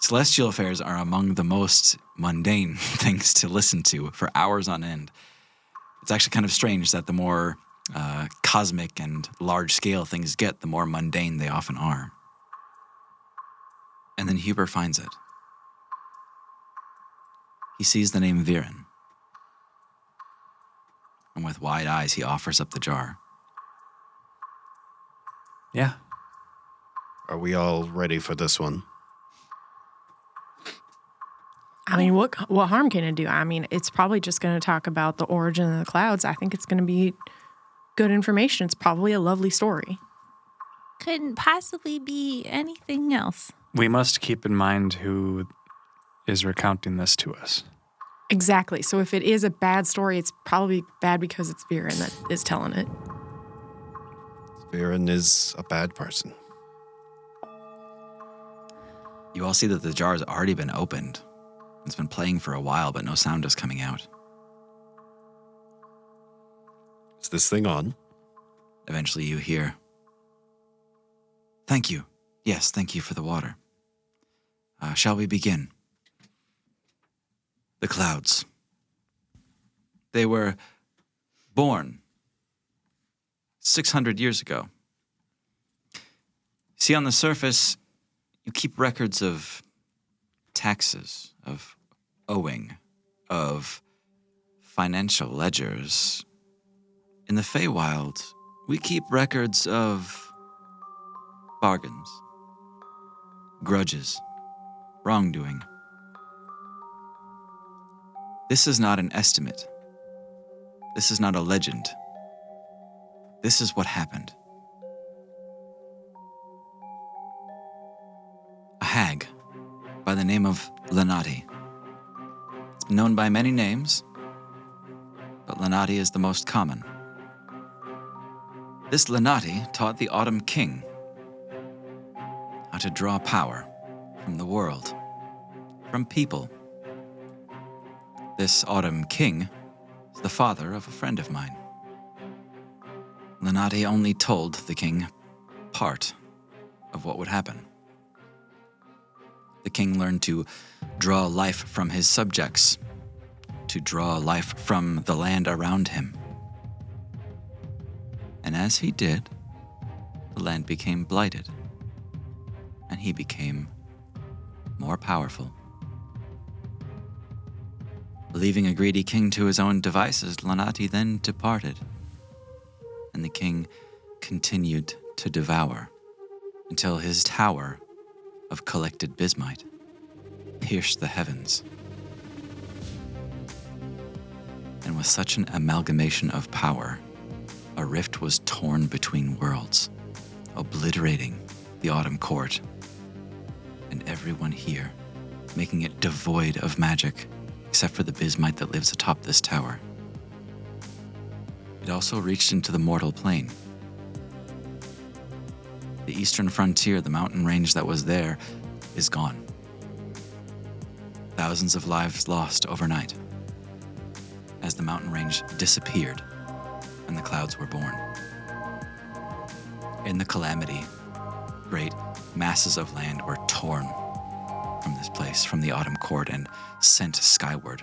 Celestial affairs are among the most mundane things to listen to for hours on end. It's actually kind of strange that the more cosmic and large-scale things get, the more mundane they often are. And then Huber finds it. He sees the name Viren. And with wide eyes, he offers up the jar. Yeah. Are we all ready for this one? I mean, what harm can it do? I mean, it's probably just going to talk about the origin of the clouds. I think it's going to be good information. It's probably a lovely story. Couldn't possibly be anything else. We must keep in mind who is recounting this to us. Exactly. So if it is a bad story, it's probably bad because it's Viren that is telling it. Viren is a bad person. You all see that the jar has already been opened. It's been playing for a while, but no sound is coming out. Is this thing on? Eventually you hear, "Thank you. Yes, thank you for the water. Shall we begin?" The clouds. They were born 600 years ago. See, on the surface, you keep records of taxes, of owing, of financial ledgers. In the Feywild, we keep records of bargains, grudges, wrongdoing. This is not an estimate. This is not a legend. This is what happened. A hag by the name of Lenati. It's known by many names, but Lenati is the most common. This Lenati taught the Autumn King how to draw power from the world, from people. This Autumn King is the father of a friend of mine. Lenati only told the king part of what would happen. The king learned to draw life from his subjects, to draw life from the land around him. And as he did, the land became blighted, and he became more powerful. Leaving a greedy king to his own devices, Lenati then departed, and the king continued to devour until his tower of collected bismite pierced the heavens. And with such an amalgamation of power, a rift was torn between worlds, obliterating the Autumn Court and everyone here, making it devoid of magic, except for the bismite that lives atop this tower. It also reached into the mortal plane. The eastern frontier, the mountain range that was there, is gone. Thousands of lives lost overnight as the mountain range disappeared and the clouds were born. In the calamity, great masses of land were torn from this place, from the autumn court, and sent skyward,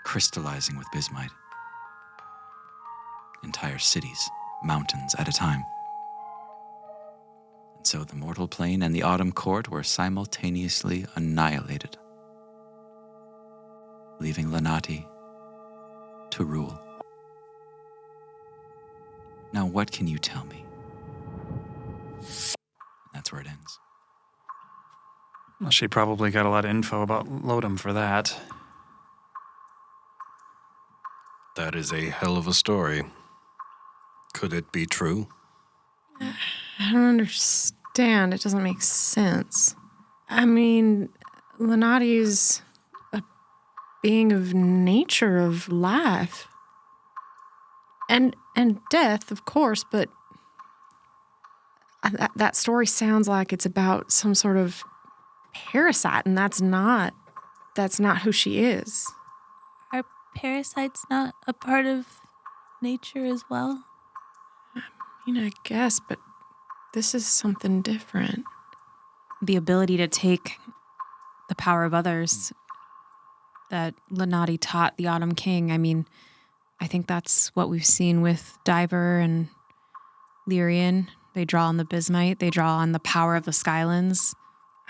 crystallizing with bismite. Entire cities, mountains at a time. And so the mortal plane and the autumn court were simultaneously annihilated, leaving Lenati to rule. Now what can you tell me? And that's where it ends. Well, she probably got a lot of info about Lodom for that. That is a hell of a story. Could it be true? I don't understand. It doesn't make sense. I mean, Lenati's a being of nature, of life. And death, of course, but that story sounds like it's about some sort of parasite, and that's not who she is. Are parasites not a part of nature as well? I mean, I guess, but this is something different. The ability to take the power of others that Lenati taught the Autumn King. I mean, I think that's what we've seen with Diver and Lyrian. They draw on the bismite. They draw on the power of the Skylands.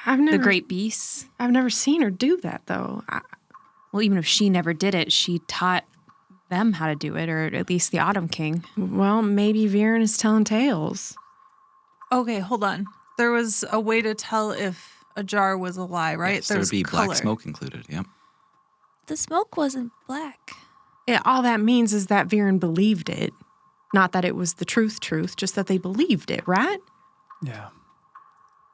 The great beasts. I've never seen her do that, though. Well, even if she never did it, she taught them how to do it, or at least the Autumn King. Well, maybe Viren is telling tales. Okay, hold on. There was a way to tell if a jar was a lie, right? Yes, there would be color. black smoke included, yep. The smoke wasn't black. Yeah, all that means is that Viren believed it. Not that it was the truth, just that they believed it, right? Yeah.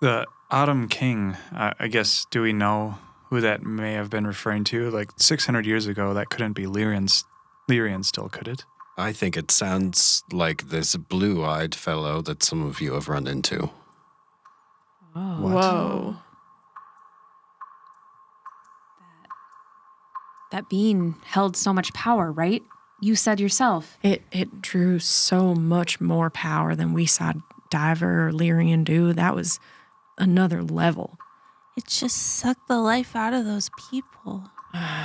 The Autumn King, I guess, do we know who that may have been referring to? Like 600 years ago, that couldn't be Lyrian still, could it? I think it sounds like this blue-eyed fellow that some of you have run into. Oh. What? Whoa. That being held so much power, right? You said yourself. It drew so much more power than we saw Diver or Lyrian do. That was another level. It just sucked the life out of those people.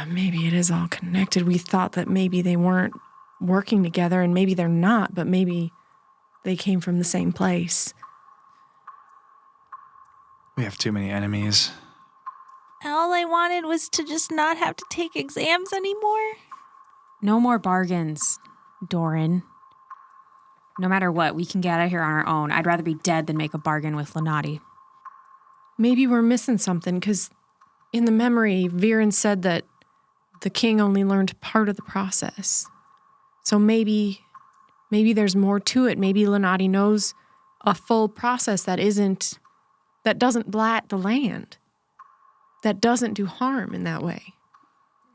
Maybe it is all connected. We thought that maybe they weren't working together, and maybe they're not, but maybe they came from the same place. We have too many enemies. All I wanted was to just not have to take exams anymore. No more bargains, Doran. No matter what, we can get out of here on our own. I'd rather be dead than make a bargain with Lenati. Maybe we're missing something, because in the memory, Viren said that the king only learned part of the process. So maybe there's more to it. Maybe Lenati knows a full process that doesn't blight the land, that doesn't do harm in that way.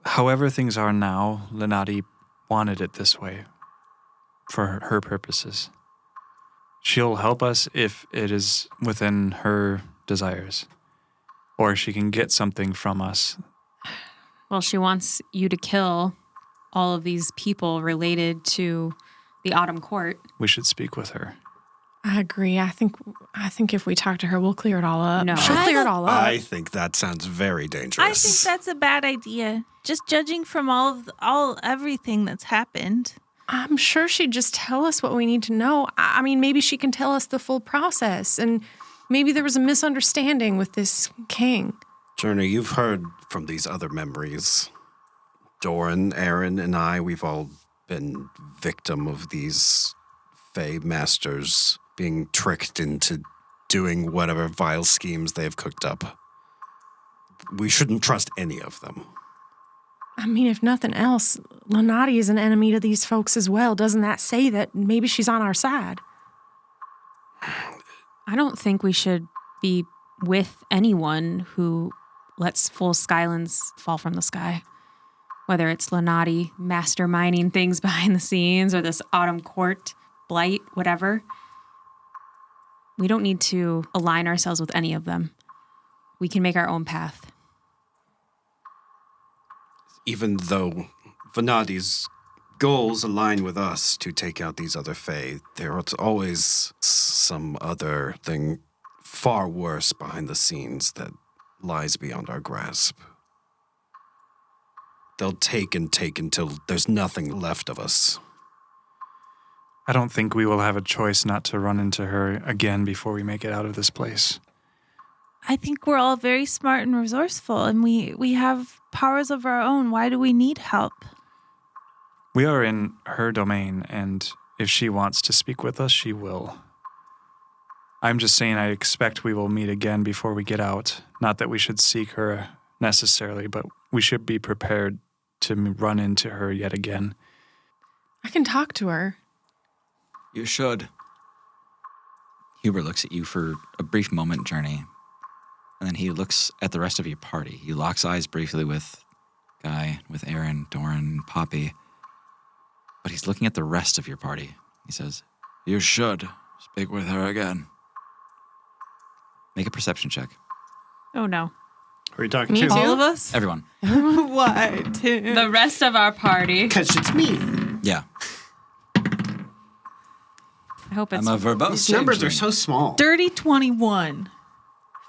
However things are now, Lenati wanted it this way for her purposes. She'll help us if it is within her desires, or she can get something from us. Well, she wants you to kill all of these people related to the Autumn Court. We should speak with her. I agree. I think if we talk to her, we'll clear it all up. No. She'll clear it all up. I think that sounds very dangerous. I think that's a bad idea. Just judging from everything that's happened. I'm sure she'd just tell us what we need to know. I mean, maybe she can tell us the full process, and maybe there was a misunderstanding with this king. Journey, you've heard from these other memories. Doran, Aaron, and I, we've all been victim of these Fae masters being tricked into doing whatever vile schemes they have cooked up. We shouldn't trust any of them. I mean, if nothing else, Lenati is an enemy to these folks as well. Doesn't that say that maybe she's on our side? I don't think we should be with anyone who lets full skylands fall from the sky. Whether it's Lenati masterminding things behind the scenes or this autumn court, blight, whatever. We don't need to align ourselves with any of them. We can make our own path. Even though Venati's goals align with us to take out these other Fae, there's always some other thing far worse behind the scenes that lies beyond our grasp. They'll take and take until there's nothing left of us. I don't think we will have a choice not to run into her again before we make it out of this place. I think we're all very smart and resourceful, and we have powers of our own. Why do we need help? We are in her domain, and if she wants to speak with us, she will. I'm just saying I expect we will meet again before we get out. Not that we should seek her necessarily, but we should be prepared to run into her yet again. I can talk to her. You should. Huber looks at you for a brief moment, Journey, and then he looks at the rest of your party. He locks eyes briefly with Guy, with Aaron, Doran, Poppy, but he's looking at the rest of your party. He says, "You should speak with her again." Make a perception check. Oh, no. Who are you talking Me to? too. All of us? Everyone. Why, Tim? The rest of our party. Because it's me. Yeah. I hope it's... I'm a verbose These numbers are changeling. so small. Dirty 21.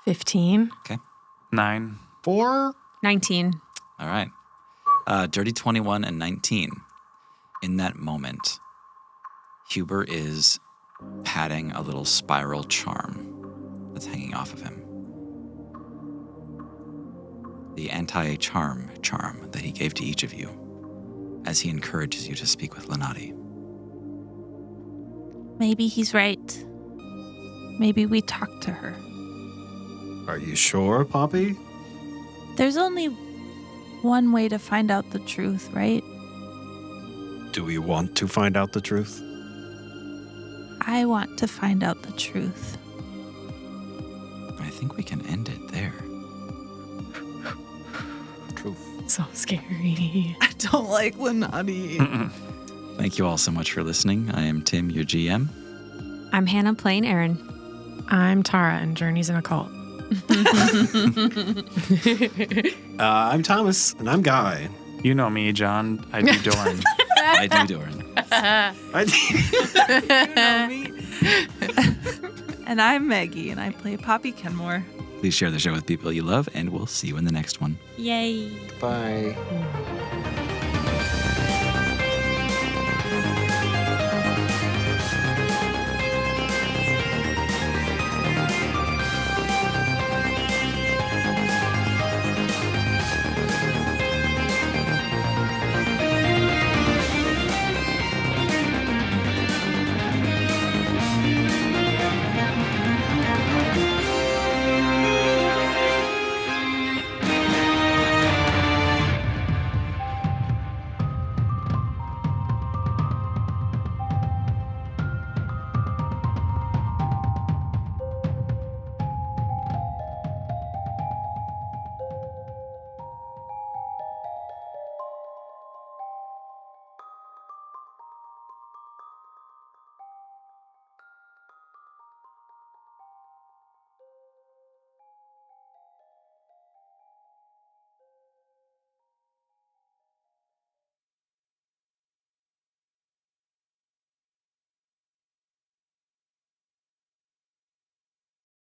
15. Okay. 9. 4? 19. All right. Dirty 21 and 19. In that moment, Huber is patting a little spiral charm that's hanging off of him. The anti-charm that he gave to each of you as he encourages you to speak with Lenati. Maybe he's right. Maybe we talk to her. Are you sure, Poppy? There's only one way to find out the truth, right? Do we want to find out the truth? I want to find out the truth. I think we can end it there. Truth. So scary. I don't like Lenati. Thank you all so much for listening. I am Tim, your GM. I'm Hannah playing Aaron. I'm Tara, and Journey's in a cult. I'm Thomas, and I'm Guy. You know me, John. I do Doran. I do, Doran. And I'm Maggie, and I play Poppy Kenmore. Please share the show with people you love, and we'll see you in the next one. Yay. Bye.